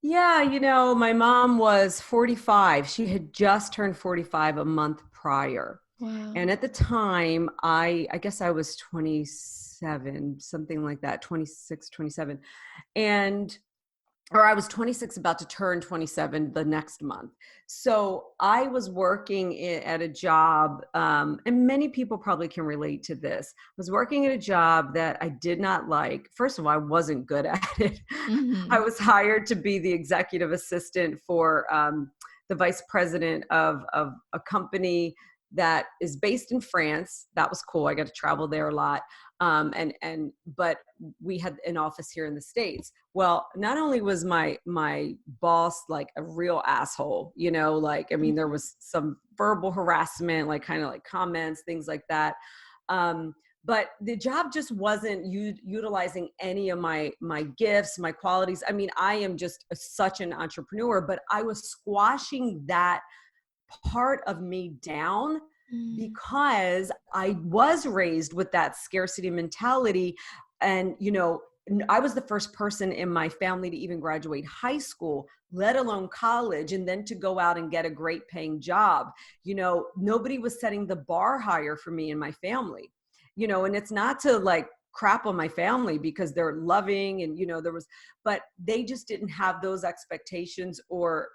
Yeah, my mom was 45. She had just turned 45 a month prior. Wow. And at the time, I guess I was 27, something like that, 26, 27. And or I was 26, about to turn 27 the next month. So I was working at a job, and many people probably can relate to this. I was working at a job that I did not like. First of all, I wasn't good at it. Mm-hmm. I was hired to be the executive assistant for the vice president of a company that is based in France. That was cool. I got to travel there a lot. But we had an office here in the States. Well, not only was my boss like a real asshole, you know, like, I mean, there was some verbal harassment, like kind of like comments, things like that. But the job just wasn't utilizing any of my gifts, my qualities. I mean, I am just such an entrepreneur, but I was squashing that part of me down because I was raised with that scarcity mentality. And, you know, I was the first person in my family to even graduate high school, let alone college, and then to go out and get a great paying job. You know, nobody was setting the bar higher for me and my family, you know, and it's not to like crap on my family because they're loving and, you know, but they just didn't have those expectations or,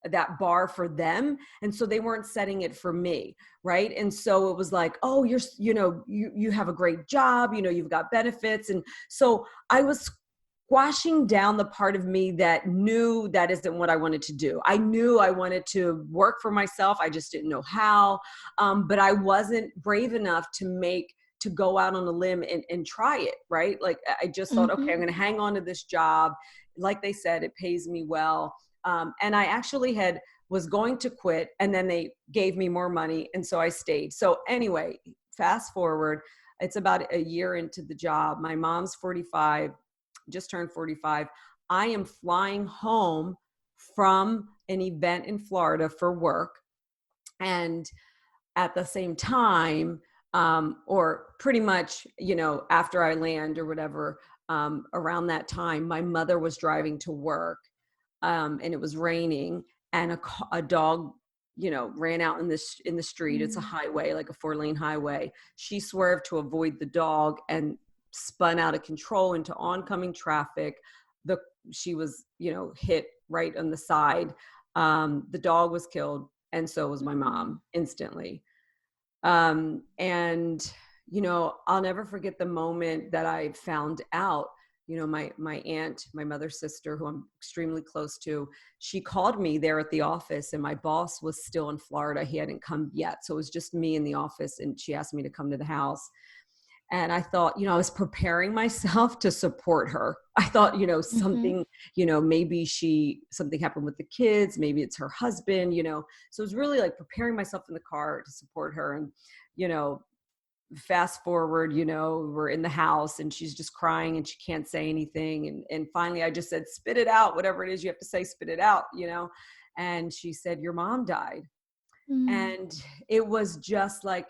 that bar for them. And so they weren't setting it for me. Right. And so it was like, oh, you have a great job, you know, you've got benefits. And so I was squashing down the part of me that knew that isn't what I wanted to do. I knew I wanted to work for myself. I just didn't know how. But I wasn't brave enough to go out on a limb and try it. Right. Like I just thought, okay, I'm going to hang on to this job. Like they said, it pays me well. And I actually was going to quit, and then they gave me more money. And so I stayed. So anyway, fast forward, it's about a year into the job. My mom's 45, just turned 45. I am flying home from an event in Florida for work. And at the same time, or pretty much, you know, after I land or whatever, around that time, my mother was driving to work. And it was raining, and a dog, you know, ran out in the street. It's a highway, like a 4-lane highway. She swerved to avoid the dog and spun out of control into oncoming traffic. She was, you know, hit right on the side. The dog was killed, and so was my mom instantly. And, you know, I'll never forget the moment that I found out. You know, my aunt, my mother's sister, who I'm extremely close to, she called me there at the office, and my boss was still in Florida. He hadn't come yet. So it was just me in the office, and she asked me to come to the house. And I thought, you know, I was preparing myself to support her. I thought, you know, something, you know, maybe something happened with the kids, maybe it's her husband, you know. So it was really like preparing myself in the car to support her. And, you know, fast forward, you know, we're in the house and she's just crying and she can't say anything. And finally I just said, spit it out, whatever it is you have to say, spit it out, you know? And she said, your mom died. And it was just like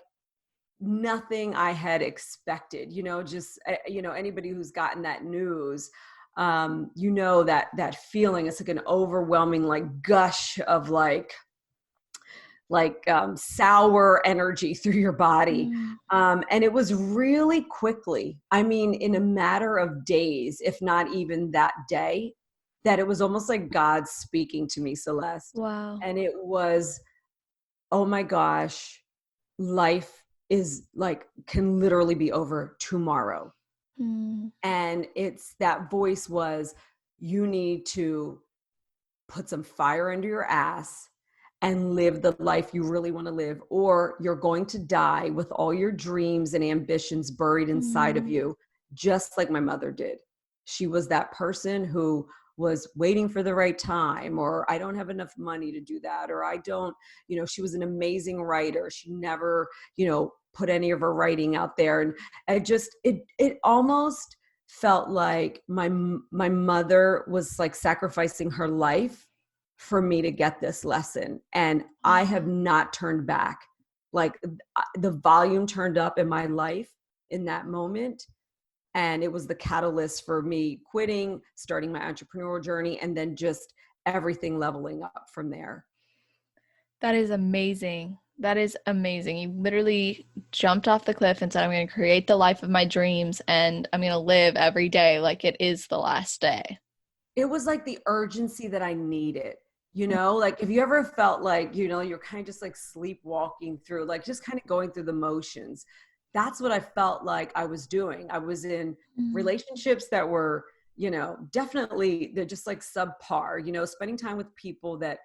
nothing I had expected, you know, just, you know, anybody who's gotten that news, you know, that feeling, it's like an overwhelming, like gush of like sour energy through your body. And it was really quickly, I mean, in a matter of days, if not even that day, that it was almost like God speaking to me, Celeste. Wow. And it was, oh my gosh, life is like, can literally be over tomorrow. And that voice was, you need to put some fire under your ass and live the life you really want to live, or you're going to die with all your dreams and ambitions buried inside of you, just like my mother did. She was that person who was waiting for the right time, or I don't have enough money to do that, or I don't, you know, she was an amazing writer. She never, you know, put any of her writing out there. And it almost felt like my mother was like sacrificing her life for me to get this lesson. And I have not turned back. Like the volume turned up in my life in that moment. And it was the catalyst for me quitting, starting my entrepreneurial journey, and then just everything leveling up from there. That is amazing. That is amazing. You literally jumped off the cliff and said, I'm going to create the life of my dreams and I'm going to live every day like it is the last day. it was like the urgency that I needed. You know, like, have you ever felt like, you know, you're kind of just like sleepwalking through, like just kind of going through the motions? That's what I felt like I was doing. I was in relationships that were, you know, definitely, they're just like subpar, you know, spending time with people that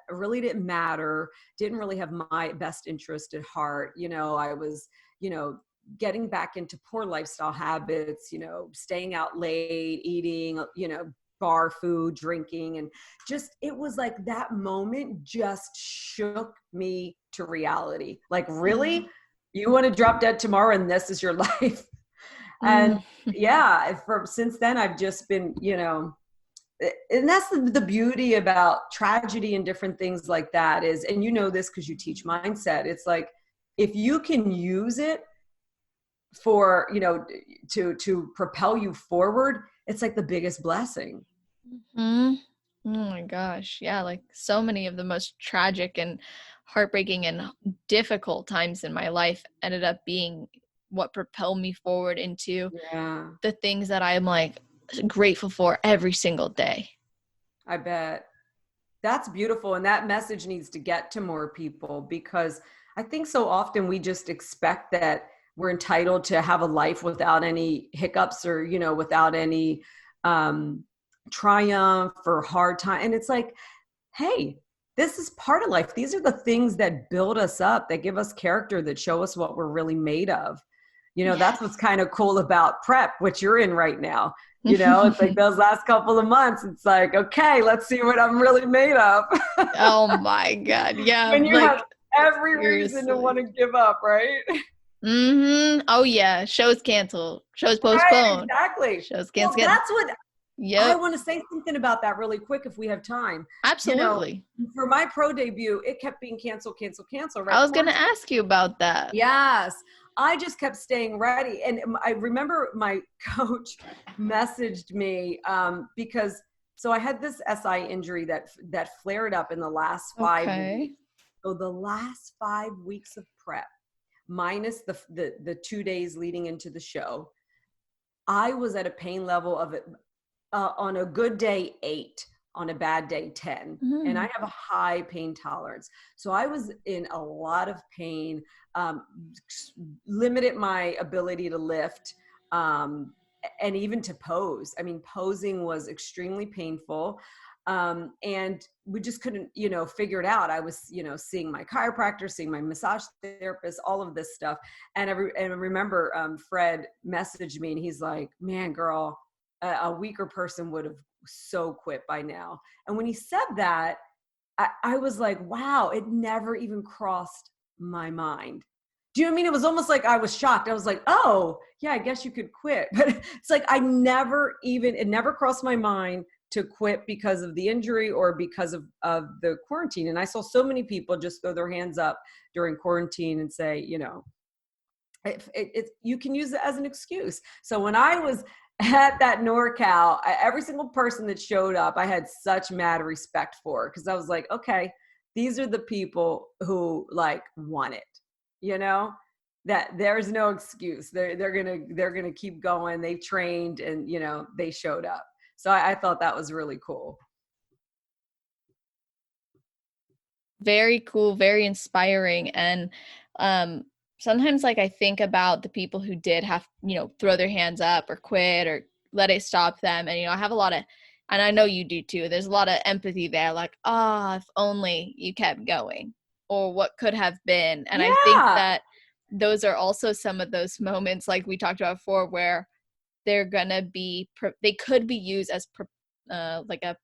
really didn't matter, didn't really have my best interest at heart. You know, I was, you know, getting back into poor lifestyle habits, you know, staying out late, eating, you know, bar food, drinking, and just, it was like that moment just shook me to reality. Like, really? You want to drop dead tomorrow and this is your life? And yeah, since then I've just been, you know, and that's the beauty about tragedy and different things like that is, and you know this because you teach mindset, it's like, if you can use it for, you know, to propel you forward, it's like the biggest blessing. Oh my gosh. Yeah. Like so many of the most tragic and heartbreaking and difficult times in my life ended up being what propelled me forward into the things that I'm like grateful for every single day. I bet. That's beautiful. And that message needs to get to more people, because I think so often we just expect that we're entitled to have a life without any hiccups or, you know, without any triumph or hard time. And it's like, hey, this is part of life. These are the things that build us up, that give us character, that show us what we're really made of. You know, that's what's kind of cool about prep, which you're in right now. You know, it's like those last couple of months, it's like, okay, let's see what I'm really made of. Oh my God. Yeah. When you like, have every reason to want to give up, right? Oh yeah. Shows canceled. Shows Right, postponed. exactly. Shows Well, canceled. that's what I Yep. want to say something about that really quick if we have time. You know, Absolutely. for my pro debut, it kept being cancel, cancel, cancel, right? I was going to ask you about that. Yes. I just kept staying ready. And I remember my coach messaged me because, so I had this SI injury that flared up in the last 5 weeks. So the last 5 weeks of prep, minus the 2 days leading into the show, I was at a pain level of on a good day 8, on a bad day 10. And I have a high pain tolerance. So I was in a lot of pain, limited my ability to lift, and even to pose. I mean, posing was extremely painful. And we just couldn't, you know, figure it out. I was, you know, seeing my chiropractor, seeing my massage therapist, all of this stuff. And I remember Fred messaged me and he's like, man, girl, a weaker person would have so quit by now. And when he said that, I was like, wow, it never even crossed my mind. Do you know what I mean? It was almost like I was shocked. I was like, oh, yeah, I guess you could quit. But it's like it never crossed my mind to quit because of the injury or because of the quarantine. And I saw so many people just throw their hands up during quarantine and say, you know, you can use it as an excuse. So when I was at that NorCal, every single person that showed up, I had such mad respect for, because I was like, okay, these are the people who like want it, you know, that there's no excuse. They're gonna keep going. They trained and, you know, they showed up. So I thought that was really cool. Very cool, very inspiring. And sometimes like I think about the people who did have, you know, throw their hands up or quit or let it stop them. And, you know, I have a lot of, and I know you do too, there's a lot of empathy there, like, if only you kept going, or what could have been. And I think that those are also some of those moments, like we talked about before, where they're gonna be, they could be used as like a,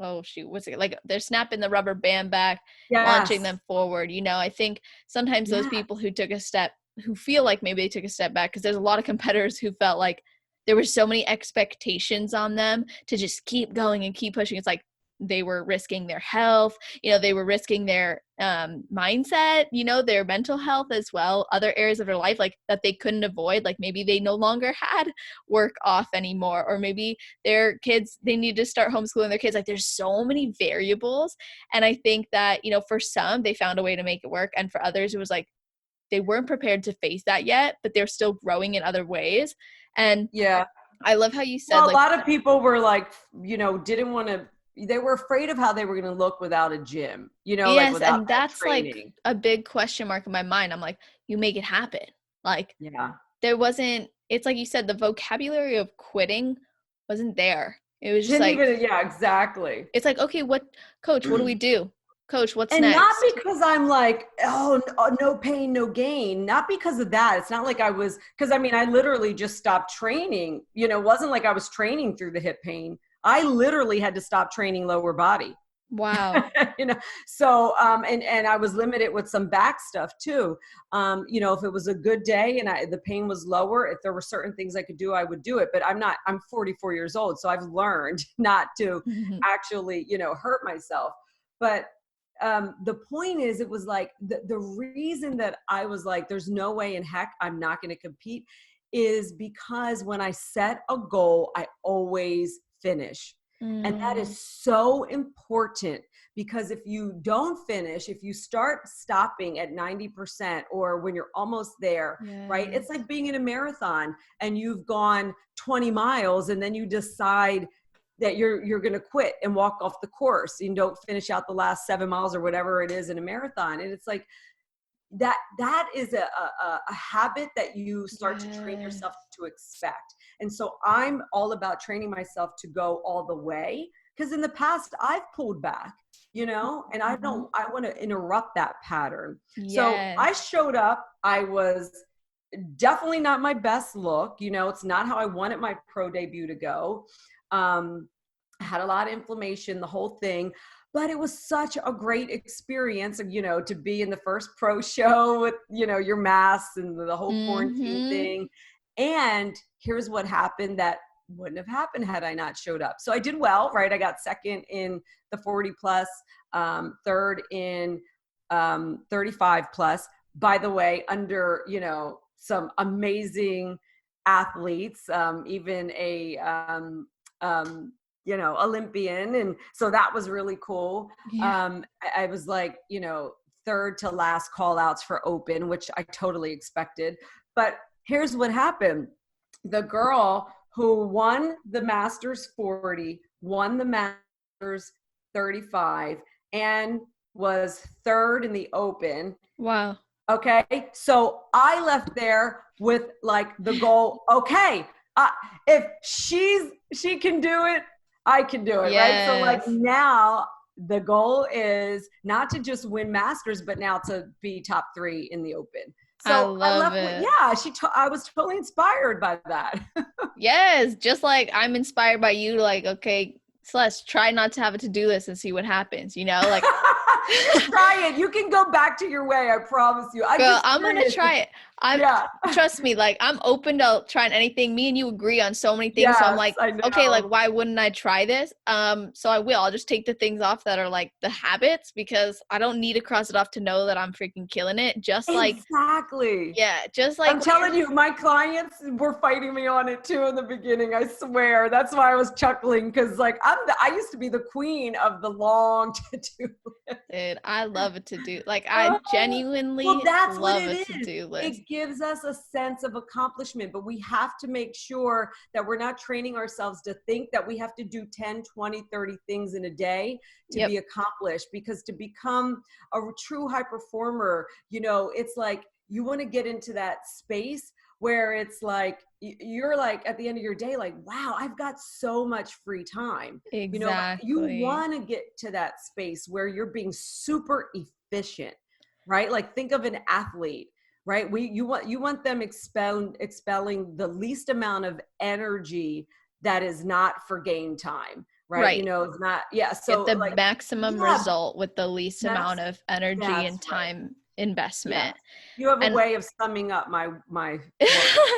oh shoot, what's it, like they're snapping the rubber band back, launching them forward. You know, I think sometimes those people who feel like maybe they took a step back, because there's a lot of competitors who felt like there were so many expectations on them to just keep going and keep pushing. It's like they were risking their health, you know, they were risking their mindset, you know, their mental health as well, other areas of their life like that they couldn't avoid. Like maybe they no longer had work off anymore, or maybe their kids, they need to start homeschooling their kids. Like there's so many variables. And I think that, you know, for some, they found a way to make it work. And for others, it was like they weren't prepared to face that yet, but they're still growing in other ways. And I love how you said, well, a lot of people were like, didn't want to, they were afraid of how they were going to look without a gym, like yes, without and that that's like training. a big question mark in my mind. I'm like, you make it happen. Like, Yeah. there wasn't, it's like you said, the vocabulary of quitting wasn't there. It was just Didn't like, even, yeah, exactly. it's like, okay, coach, what do we do? Coach, what's And not next? because I'm like, oh, no pain, no gain. Not because of that. It's not like I was, because I mean, I literally just stopped training. It wasn't like I was training through the hip pain. I literally had to stop training lower body. Wow. So and I was limited with some back stuff too. If it was a good day and the pain was lower, if there were certain things I could do, I would do it. But I'm 44 years old, so I've learned not to actually hurt myself. But the point is, it was like the reason that I was like, there's no way in heck I'm not going to compete, is because when I set a goal, I always finish. And that is so important, because if you don't finish, if you start stopping at 90% or when you're almost there, right? It's like being in a marathon and you've gone 20 miles and then you decide that you're going to quit and walk off the course and don't finish out the last 7 miles or whatever it is in a marathon. And it's like, that is a habit that you start to train yourself to expect. And so I'm all about training myself to go all the way, because in the past I've pulled back, and I want to interrupt that pattern. So I showed up. I was definitely not my best look. It's not how I wanted my pro debut to go. I had a lot of inflammation, the whole thing. But it was such a great experience, to be in the first pro show with, your masks and the whole quarantine thing. And here's what happened that wouldn't have happened had I not showed up. So I did well, right? I got second in the 40 plus, third in 35 plus. By the way, under, some amazing athletes, even a Olympian. And so that was really cool. I was like, third to last call outs for open, which I totally expected. But here's what happened. The girl who won the Masters 40, won the Masters 35, and was third in the open. Wow. Okay. So I left there with like the goal. Okay. If she can do it, I can do it. Right. So like now the goal is not to just win Masters, but now to be top 3 in the open. So I left it. I was totally inspired by that. Yes. Just like I'm inspired by you, like, okay, Celeste, try not to have a to-do list and see what happens, like. Try it. You can go back to your way. I promise you. I'm going to try it. Trust me, like, I'm open to trying anything. Me and you agree on so many things. Yes, so I'm like, okay, like, why wouldn't I try this? So I will. I'll just take the things off that are like the habits, because I don't need to cross it off to know that I'm freaking killing it. Just like, exactly. Yeah. Just like, I'm telling you, my clients were fighting me on it too in the beginning. I swear. That's why I was chuckling. Cause like, I used to be the queen of the long to-do list. Dude, I love a to-do. Like, I genuinely love a to-do list. It gives us a sense of accomplishment, but we have to make sure that we're not training ourselves to think that we have to do 10, 20, 30 things in a day to be accomplished. Because to become a true high performer, it's like, you want to get into that space where it's like, you're like at the end of your day, like, wow, I've got so much free time. Exactly. You want to get to that space where you're being super efficient, right? Like, think of an athlete, right? You want them expelling the least amount of energy that is not for game time, right? It's not, so get the like, maximum result with the least amount of energy and time investment. You have a way of summing up my work.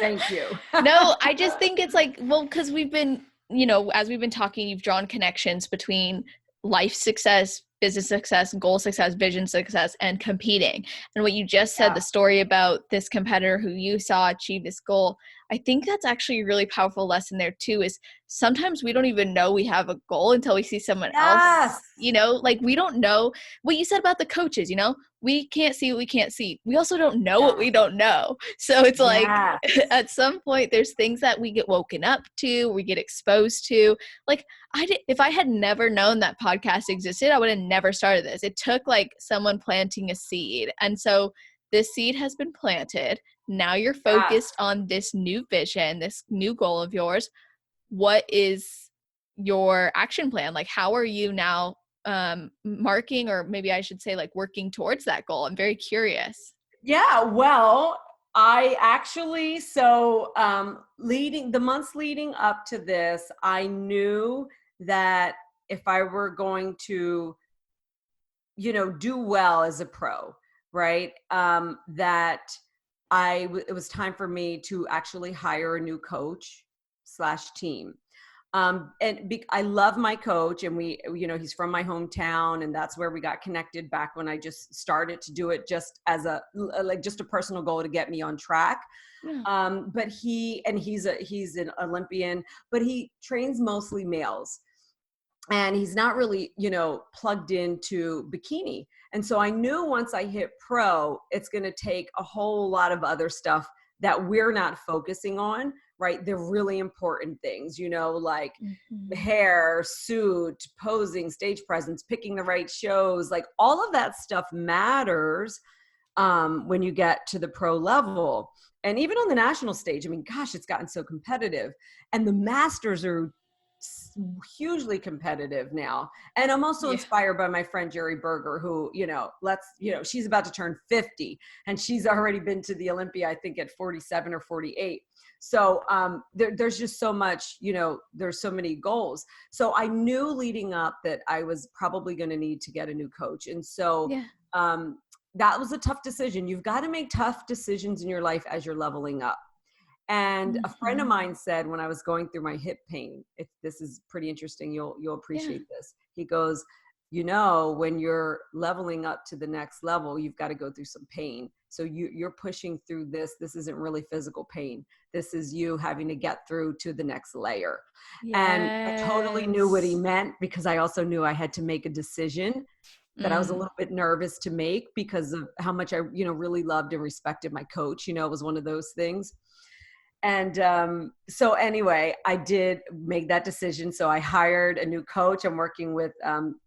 Thank you. No, I just think it's like, well, because we've been, as we've been talking, you've drawn connections between life success, business success, goal success, vision success, and competing. And what you just said, the story about this competitor who you saw achieve this goal, I think that's actually a really powerful lesson there too, is sometimes we don't even know we have a goal until we see someone else, Yes. you know, like we don't know what you said about the coaches, you know, we can't see what we can't see. We also don't know what we don't know. So it's like Yes. at some point there's things that we get woken up to, we get exposed to. Like if I had never known that podcast existed, I would have never started this. It took like someone planting a seed. And so this seed has been planted. Now you're focused on this new vision, this new goal of yours. What is your action plan? Like, how are you now marking, or maybe I should say like working towards that goal? I'm very curious. Yeah, well, I actually, leading the months leading up to this, I knew that if I were going to, do well as a pro, right? That it was time for me to actually hire a new coach / team. I love my coach, and he's from my hometown, and that's where we got connected back when I just started to do it just as just a personal goal to get me on track. Yeah. But he's an Olympian, but he trains mostly males. And he's not really, plugged into bikini. And so I knew once I hit pro, it's going to take a whole lot of other stuff that we're not focusing on, right? They're really important things, like hair, suit, posing, stage presence, picking the right shows, like all of that stuff matters when you get to the pro level. And even on the national stage, I mean, gosh, it's gotten so competitive. And the masters are hugely competitive now. And I'm also inspired by my friend Jerry Berger, who, she's about to turn 50, and she's already been to the Olympia, I think at 47 or 48. So there's just so much, there's so many goals. So I knew leading up that I was probably going to need to get a new coach. And so that was a tough decision. You've got to make tough decisions in your life as you're leveling up. And a friend of mine said when I was going through my hip pain, this is pretty interesting, you'll appreciate this. He goes, when you're leveling up to the next level, you've got to go through some pain. So you're pushing through this. This isn't really physical pain. This is you having to get through to the next layer. Yes. And I totally knew what he meant, because I also knew I had to make a decision that I was a little bit nervous to make because of how much I, really loved and respected my coach. It was one of those things. And so anyway, I did make that decision. So I hired a new coach. I'm working with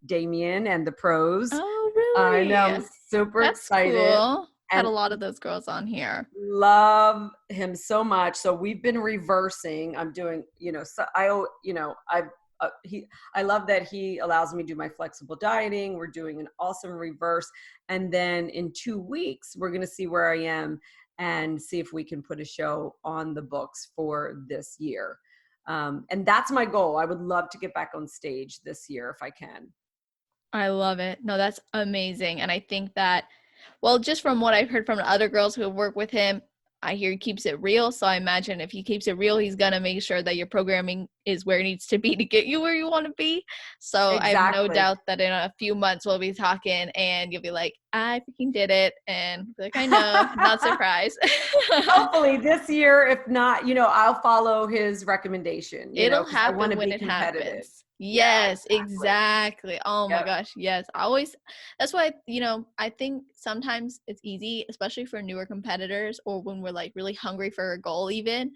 Damien and the pros. Oh, really? I know. I'm super excited. Cool. Had a lot of those girls on here. Love him so much. So we've been reversing. I'm doing, I love that he allows me to do my flexible dieting. We're doing an awesome reverse. And then in 2 weeks, we're going to see where I am and see if we can put a show on the books for this year. And that's my goal. I would love to get back on stage this year if I can. I love it. No, that's amazing. And I think that, well, just from what I've heard from the other girls who have worked with him, I hear he keeps it real. So I imagine if he keeps it real, he's going to make sure that your programming is where it needs to be to get you where you want to be. So exactly. I have no doubt that in a few months we'll be talking and you'll be like, I freaking did it. And be like, I know, not surprised. Hopefully this year, if not, I'll follow his recommendation. It'll happen when it happens. Yes, exactly. Oh my gosh. Yes. That's why, I think sometimes it's easy, especially for newer competitors or when we're like really hungry for a goal even.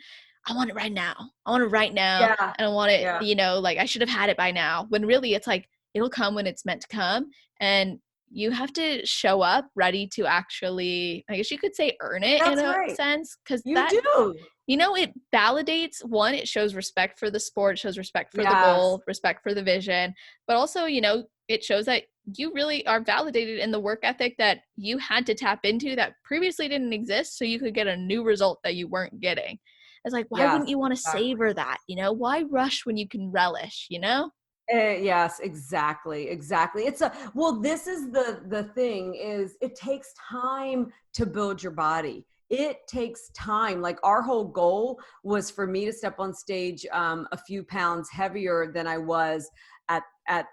I want it right now. I want it right now. Yeah. And I want it, like I should have had it by now. When really it's like, it'll come when it's meant to come. And you have to show up ready to actually, I guess you could say, earn it. That's in a sense. Because you do. It validates, one, it shows respect for the sport, it shows respect for the goal, respect for the vision, but also, it shows that you really are validated in the work ethic that you had to tap into that previously didn't exist so you could get a new result that you weren't getting. It's like, why wouldn't you want to savor that? Why rush when you can relish, Yes, exactly. This is the thing is it takes time to build your body. It takes time. Like our whole goal was for me to step on stage a few pounds heavier than I was at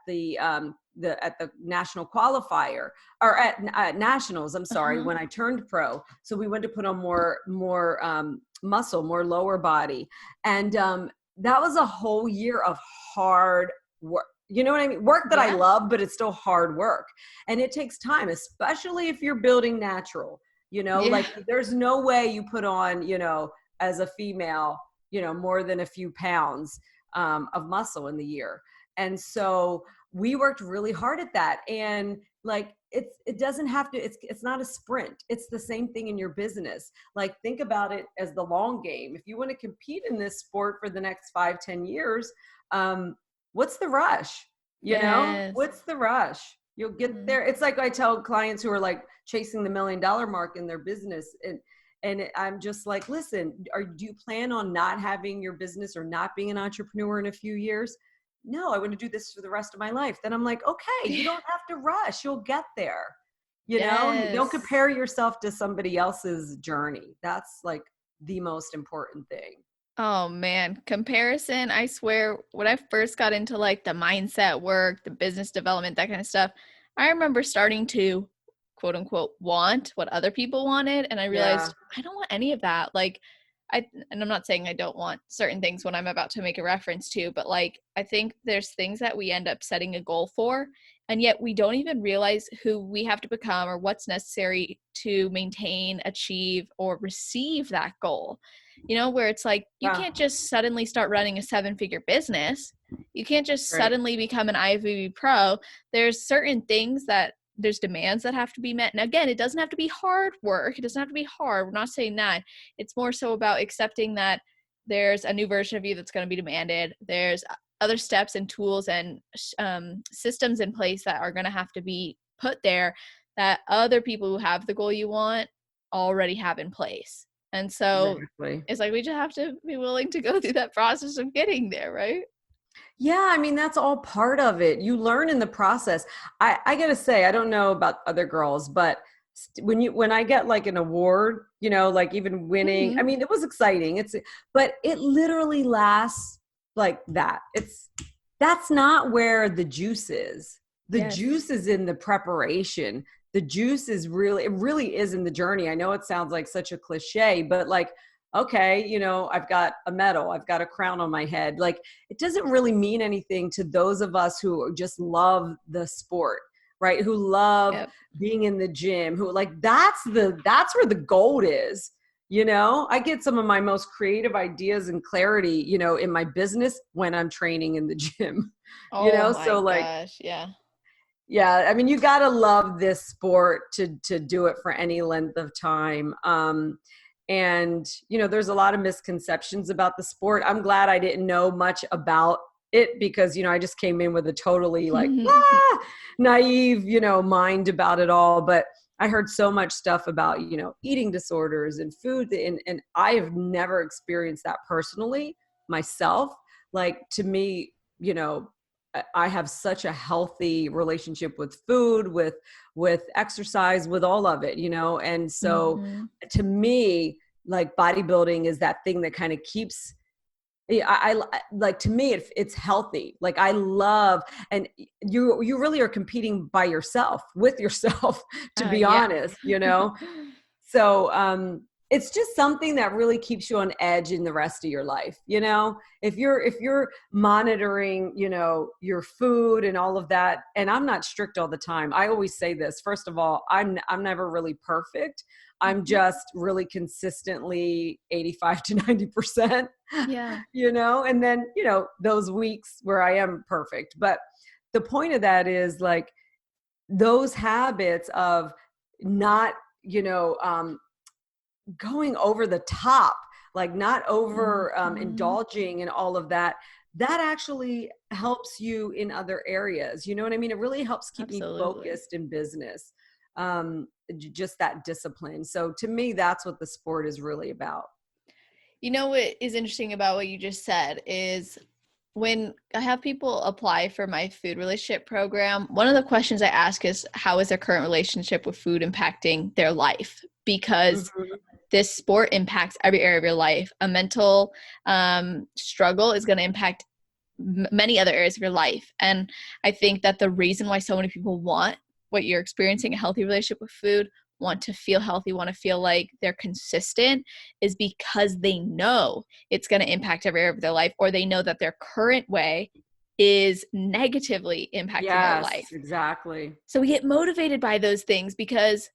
the national qualifier or at nationals. I'm sorry, when I turned pro. So we went to put on more muscle, more lower body, and that was a whole year of hard work. You know what I mean? Work that I love, but it's still hard work. And it takes time, especially if you're building natural, like there's no way you put on, as a female, more than a few pounds of muscle in the year. And so we worked really hard at that. And like, it doesn't have to, it's not a sprint. It's the same thing in your business. Like, think about it as the long game. If you want to compete in this sport for the next 5-10 years, what's the rush? What's the rush? You'll get there. It's like I tell clients who are like chasing the $1 million mark in their business. And I'm just like, listen, do you plan on not having your business or not being an entrepreneur in a few years? No, I want to do this for the rest of my life. Then I'm like, okay, you don't have to rush. You'll get there. Don't compare yourself to somebody else's journey. That's like the most important thing. Oh man, comparison. I swear when I first got into like the mindset work, the business development, that kind of stuff, I remember starting to quote unquote want what other people wanted. And I realized I don't want any of that. Like, and I'm not saying I don't want certain things when I'm about to make a reference to, but like, I think there's things that we end up setting a goal for, and yet we don't even realize who we have to become or what's necessary to maintain, achieve, or receive that goal. Where it's like, you can't just suddenly start running a 7-figure business. You can't just suddenly become an IFBB Pro. There's certain things that there's demands that have to be met. And again, it doesn't have to be hard work. It doesn't have to be hard. We're not saying that. It's more so about accepting that there's a new version of you that's going to be demanded. There's other steps and tools and systems in place that are going to have to be put there that other people who have the goal you want already have in place. And so it's like, we just have to be willing to go through that process of getting there, right? Yeah, I mean, that's all part of it. You learn in the process. I gotta say, I don't know about other girls, but when I get like an award, like even winning, I mean, it was exciting. But it literally lasts like that. That's not where the juice is. The juice is in the preparation. The juice is it really is in the journey. I know it sounds like such a cliche, but like, okay, I've got a medal, I've got a crown on my head. Like, it doesn't really mean anything to those of us who just love the sport, right? Who love being in the gym, who like, that's where the gold is. I get some of my most creative ideas and clarity, in my business when I'm training in the gym, so like, gosh, yeah. Yeah, I mean, you got to love this sport to do it for any length of time. And, there's a lot of misconceptions about the sport. I'm glad I didn't know much about it because, I just came in with a totally like naive, mind about it all. But I heard so much stuff about, eating disorders and food. And I have never experienced that personally myself. Like, to me, I have such a healthy relationship with food, with exercise, with all of it, and so to me, like, bodybuilding is that thing that kind of keeps, I like, to me, it's healthy. Like, I love, and you really are competing by yourself, with yourself, to be honest, so, it's just something that really keeps you on edge in the rest of your life. If you're monitoring, your food and all of that, and I'm not strict all the time. I always say this, first of all, I'm never really perfect. I'm just really consistently 85 to 90%, and then, those weeks where I am perfect. But the point of that is like those habits of not, going over the top, like not over indulging and all of that, that actually helps you in other areas. You know what I mean? It really helps keep me focused in business. Just that discipline. So to me, that's what the sport is really about. What is interesting about what you just said is when I have people apply for my food relationship program, one of the questions I ask is, how is their current relationship with food impacting their life? Because this sport impacts every area of your life. A mental struggle is going to impact many other areas of your life. And I think that the reason why so many people want what you're experiencing, a healthy relationship with food, want to feel healthy, want to feel like they're consistent, is because they know it's going to impact every area of their life, or they know that their current way is negatively impacting their life. Exactly. So we get motivated by those things because,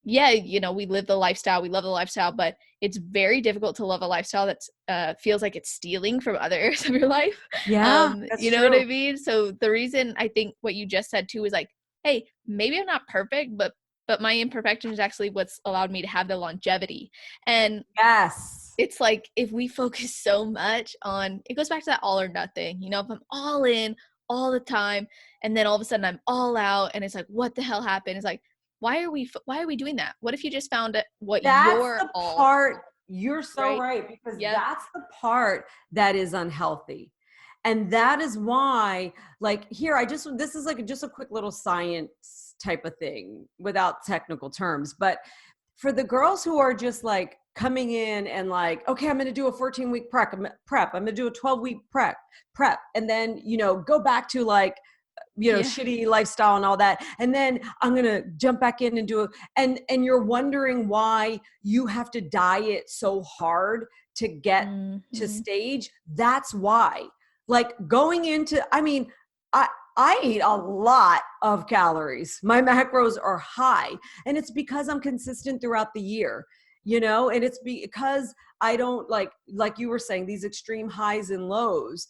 yeah, you know, we live the lifestyle, we love the lifestyle, but it's very difficult to love a lifestyle that feels like it's stealing from other areas of your life. Yeah, that's you know true. what I mean? So the reason I think what you just said too is like, hey, maybe I'm not perfect, but my imperfection is actually what's allowed me to have the longevity. And yes, it's like, if we focus so much on, it goes back to that all or nothing, you know, if I'm all in all the time and then all of a sudden I'm all out and it's like, what the hell happened? It's like, why are we doing that? What if you just found what that's you're the all, part. You're so right? because Yep. that's the part that is unhealthy. And that is why, like, here, this is like just a quick little science type of thing without technical terms. But for the girls who are just like coming in and like, okay, I'm going to do a 14-week prep. I'm going to do a 12-week prep. And then, you know, go back to like, you know, shitty lifestyle and all that. And then I'm going to jump back in and do it. And you're wondering why you have to diet so hard to get to stage. That's why. Like going into, I mean, I eat a lot of calories. My macros are high, and it's because I'm consistent throughout the year, you know, and it's because I don't like you were saying, these extreme highs and lows.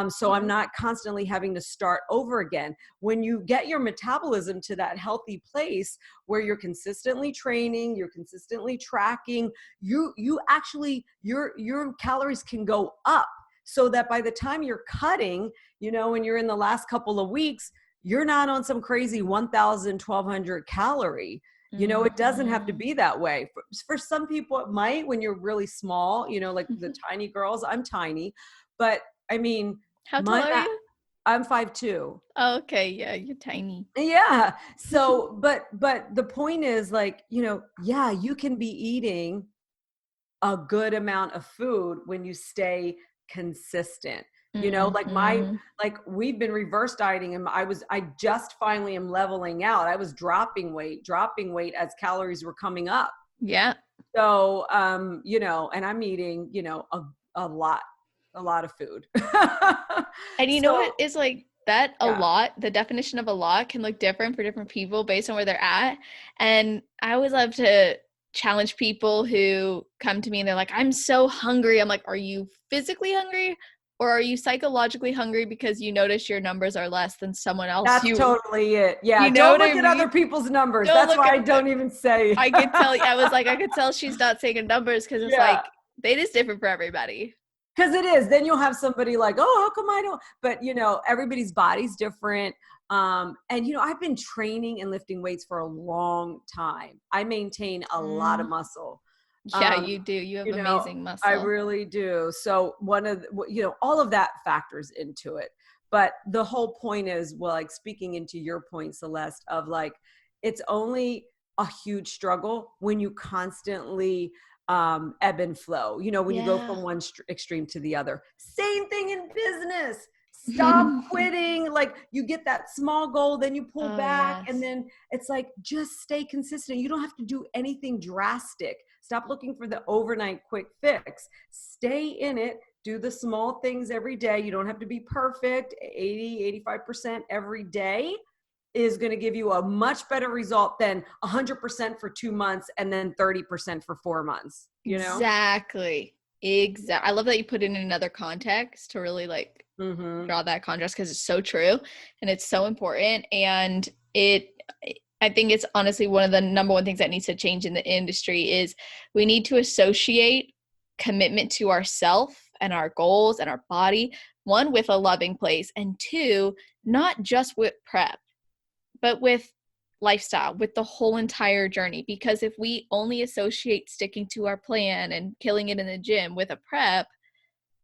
So I'm not constantly having to start over again. When you get your metabolism to that healthy place where you're consistently training, you're consistently tracking, you actually, your calories can go up. So that by the time you're cutting, you know, when you're in the last couple of weeks, you're not on some crazy 1,000, 1,200 calorie. You know, it doesn't have to be that way. For some people, it might when you're really small, you know, like the tiny girls. I'm tiny, but I mean, how tall are you? I'm 5'2". Oh, okay. Yeah, you're tiny. Yeah. So, but the point is, like, you know, yeah, you can be eating a good amount of food when you stay consistent. You know, like we've been reverse dieting, and I just finally am leveling out. I was dropping weight as calories were coming up. Yeah. So, you know, and I'm eating, you know, a lot of food. And you know what is like that a Yeah. lot, the definition of a lot can look different for different people based on where they're at. And I always love to challenge people who come to me and they're like, I'm so hungry. I'm like, are you physically hungry? Or are you psychologically hungry because you notice your numbers are less than someone else? That's totally it. Yeah. You know Don't look at other people's numbers. That's why I don't even say. I could tell. I could tell she's not saying numbers because it's like, it is different for everybody. Because it is. Then you'll have somebody like, oh, how come I don't? But, you know, everybody's body's different. And, you know, I've been training and lifting weights for a long time. I maintain a lot of muscle. Yeah, you do. You have amazing muscle. I really do. So you know, all of that factors into it. But the whole point is, well, like speaking into your point, Celeste, of like, it's only a huge struggle when you constantly ebb and flow, you know, when you go from one extreme to the other. Same thing in business. Stop quitting. Like you get that small goal, then you pull back, and then it's like, just stay consistent. You don't have to do anything drastic. Stop looking for the overnight quick fix. Stay in it. Do the small things every day. You don't have to be perfect. 80, 85% every day is going to give you a much better result than 100% for 2 months and then 30% for 4 months. You know? Exactly. I love that you put it in another context to really like draw that contrast, because it's so true and it's so important. And I think it's honestly one of the number one things that needs to change in the industry is we need to associate commitment to ourself and our goals and our body, one, with a loving place, and two, not just with prep, but with lifestyle, with the whole entire journey. Because if we only associate sticking to our plan and killing it in the gym with a prep,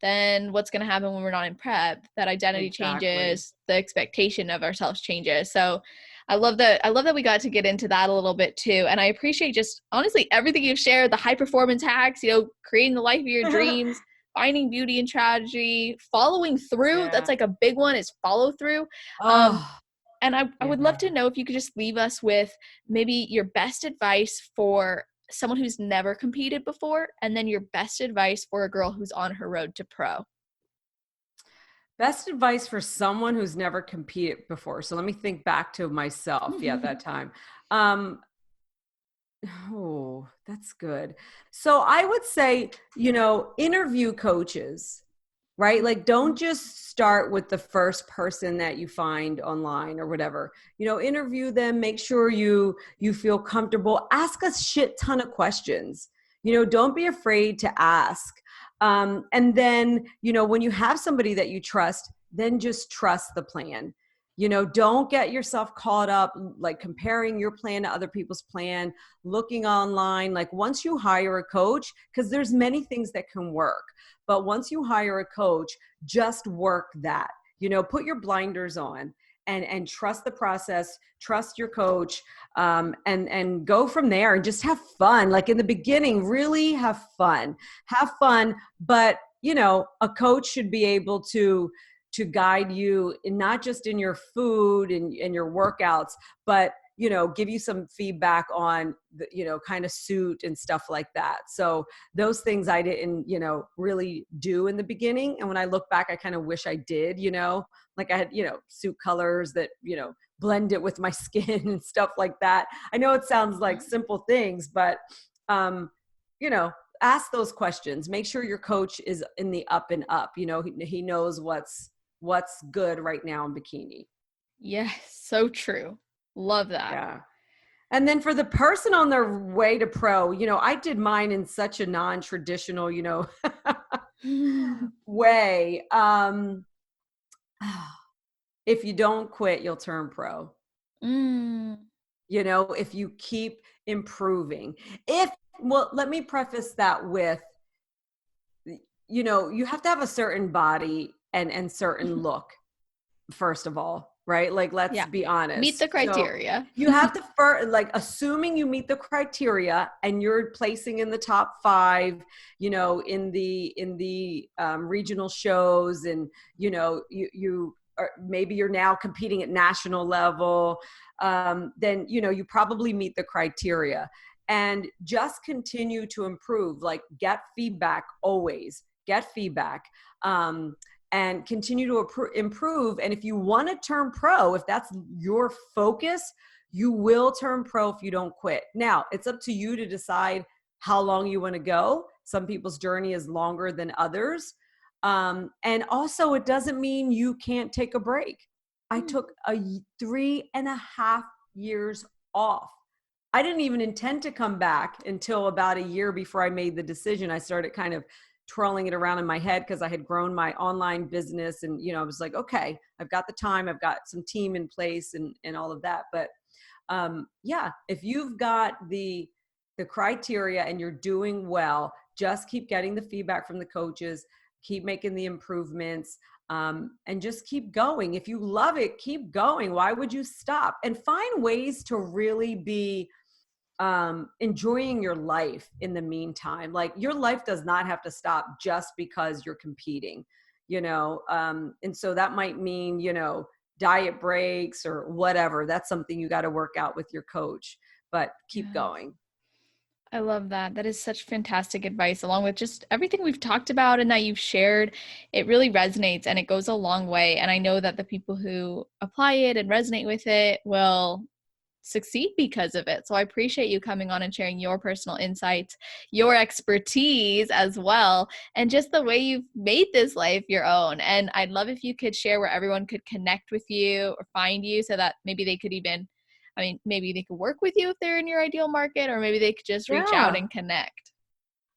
then what's going to happen when we're not in prep? That identity changes, the expectation of ourselves changes. So I love that we got to get into that a little bit too. And I appreciate just honestly everything you've shared, the high performance hacks, you know, creating the life of your dreams, finding beauty and tragedy, following through. That's like a big one, is follow through. And I would love to know if you could just leave us with maybe your best advice for someone who's never competed before, and then your best advice for a girl who's on her road to pro. Best advice for someone who's never competed before. So let me think back to myself. Yeah, that time. Oh, that's good. So I would say, interview coaches, right? Like, don't just start with the first person that you find online or whatever. Interview them, make sure you feel comfortable. Ask a shit ton of questions. Don't be afraid to ask. And then, when you have somebody that you trust, then just trust the plan. Don't get yourself caught up like comparing your plan to other people's plan, looking online. Like, once you hire a coach, because there's many things that can work, but once you hire a coach, just work that. Put your blinders on and trust the process, trust your coach, and go from there and just have fun. Like, in the beginning, really have fun, but a coach should be able to guide you in, not just in your food and your workouts, but give you some feedback on the, kind of suit and stuff like that. So those things I didn't, really do in the beginning. And when I look back, I kind of wish I did, like I had, suit colors that, blend it with my skin and stuff like that. I know it sounds like simple things, but, ask those questions. Make sure your coach is in the up and up. He knows what's good right now in bikini. Yes, so true. Love that. Yeah. And then for the person on their way to pro, I did mine in such a non-traditional, way. If you don't quit, you'll turn pro. If you keep improving. Well, let me preface that with, you have to have a certain body and certain look, first of all, right? Like, let's be honest. Meet the criteria. So you have to assuming you meet the criteria and you're placing in the top 5, in the regional shows, and you are, maybe you're now competing at national level, then you probably meet the criteria. And just continue to improve. Like, get feedback, always get feedback. And continue to improve. And if you want to turn pro, if that's your focus, you will turn pro if you don't quit. Now, it's up to you to decide how long you want to go. Some people's journey is longer than others. And also, it doesn't mean you can't take a break. I took 3.5 years off. I didn't even intend to come back until about a year before I made the decision. I started kind of twirling it around in my head because I had grown my online business, and I was like, okay, I've got the time, I've got some team in place, and all of that. But if you've got the criteria and you're doing well, just keep getting the feedback from the coaches, keep making the improvements, and just keep going. If you love it, keep going. Why would you stop? And find ways to really be enjoying your life in the meantime. Like, your life does not have to stop just because you're competing, and so that might mean, diet breaks or whatever. That's something you got to work out with your coach, but keep going. I love that. That is such fantastic advice, along with just everything we've talked about and that you've shared. It really resonates and it goes a long way. And I know that the people who apply it and resonate with it will succeed because of it. So I appreciate you coming on and sharing your personal insights, your expertise as well, and just the way you've made this life your own. And I'd love if you could share where everyone could connect with you or find you, so that maybe they could maybe they could work with you if they're in your ideal market, or maybe they could just reach out and connect.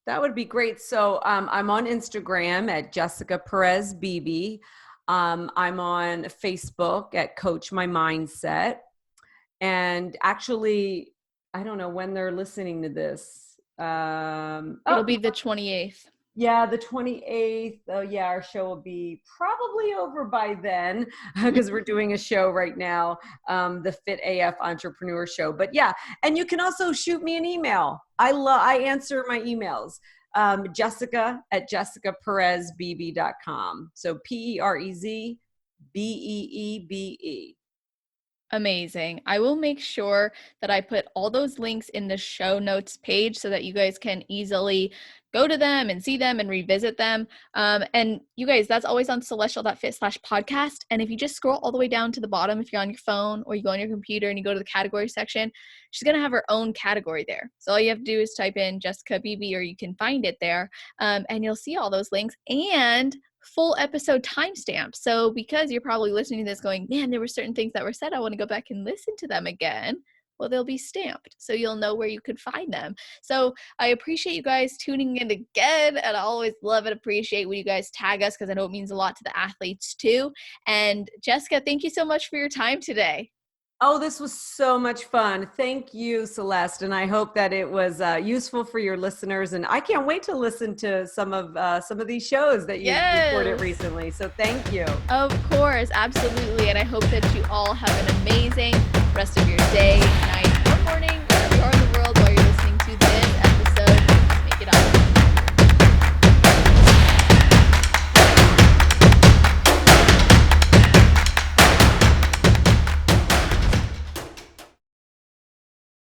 That would be great. So I'm on Instagram at Jessica Perez-Beebe. I'm on Facebook at Coach My Mindset. And actually, I don't know when they're listening to this. It'll be the 28th. Yeah, the 28th. Oh, yeah, our show will be probably over by then because we're doing a show right now, the Fit AF Entrepreneur Show. But yeah, and you can also shoot me an email. I answer my emails. Jessica at jessicaperezbeebe.com. So PerezBeebe. Amazing. I will make sure that I put all those links in the show notes page so that you guys can easily go to them and see them and revisit them. And you guys, that's always on celestial.fit/podcast. And if you just scroll all the way down to the bottom, if you're on your phone or you go on your computer and you go to the category section, she's going to have her own category there. So all you have to do is type in Jessica Beebe, or you can find it there. And you'll see all those links and full episode timestamp. So because you're probably listening to this going, man, there were certain things that were said, I want to go back and listen to them again. Well, they'll be stamped, so you'll know where you could find them. So I appreciate you guys tuning in again, and I always love and appreciate when you guys tag us, because I know it means a lot to the athletes too. And Jessica, thank you so much for your time today. Oh, this was so much fun. Thank you, Celeste. And I hope that it was useful for your listeners. And I can't wait to listen to some of these shows that you've recorded recently. So thank you. Of course, absolutely. And I hope that you all have an amazing rest of your day.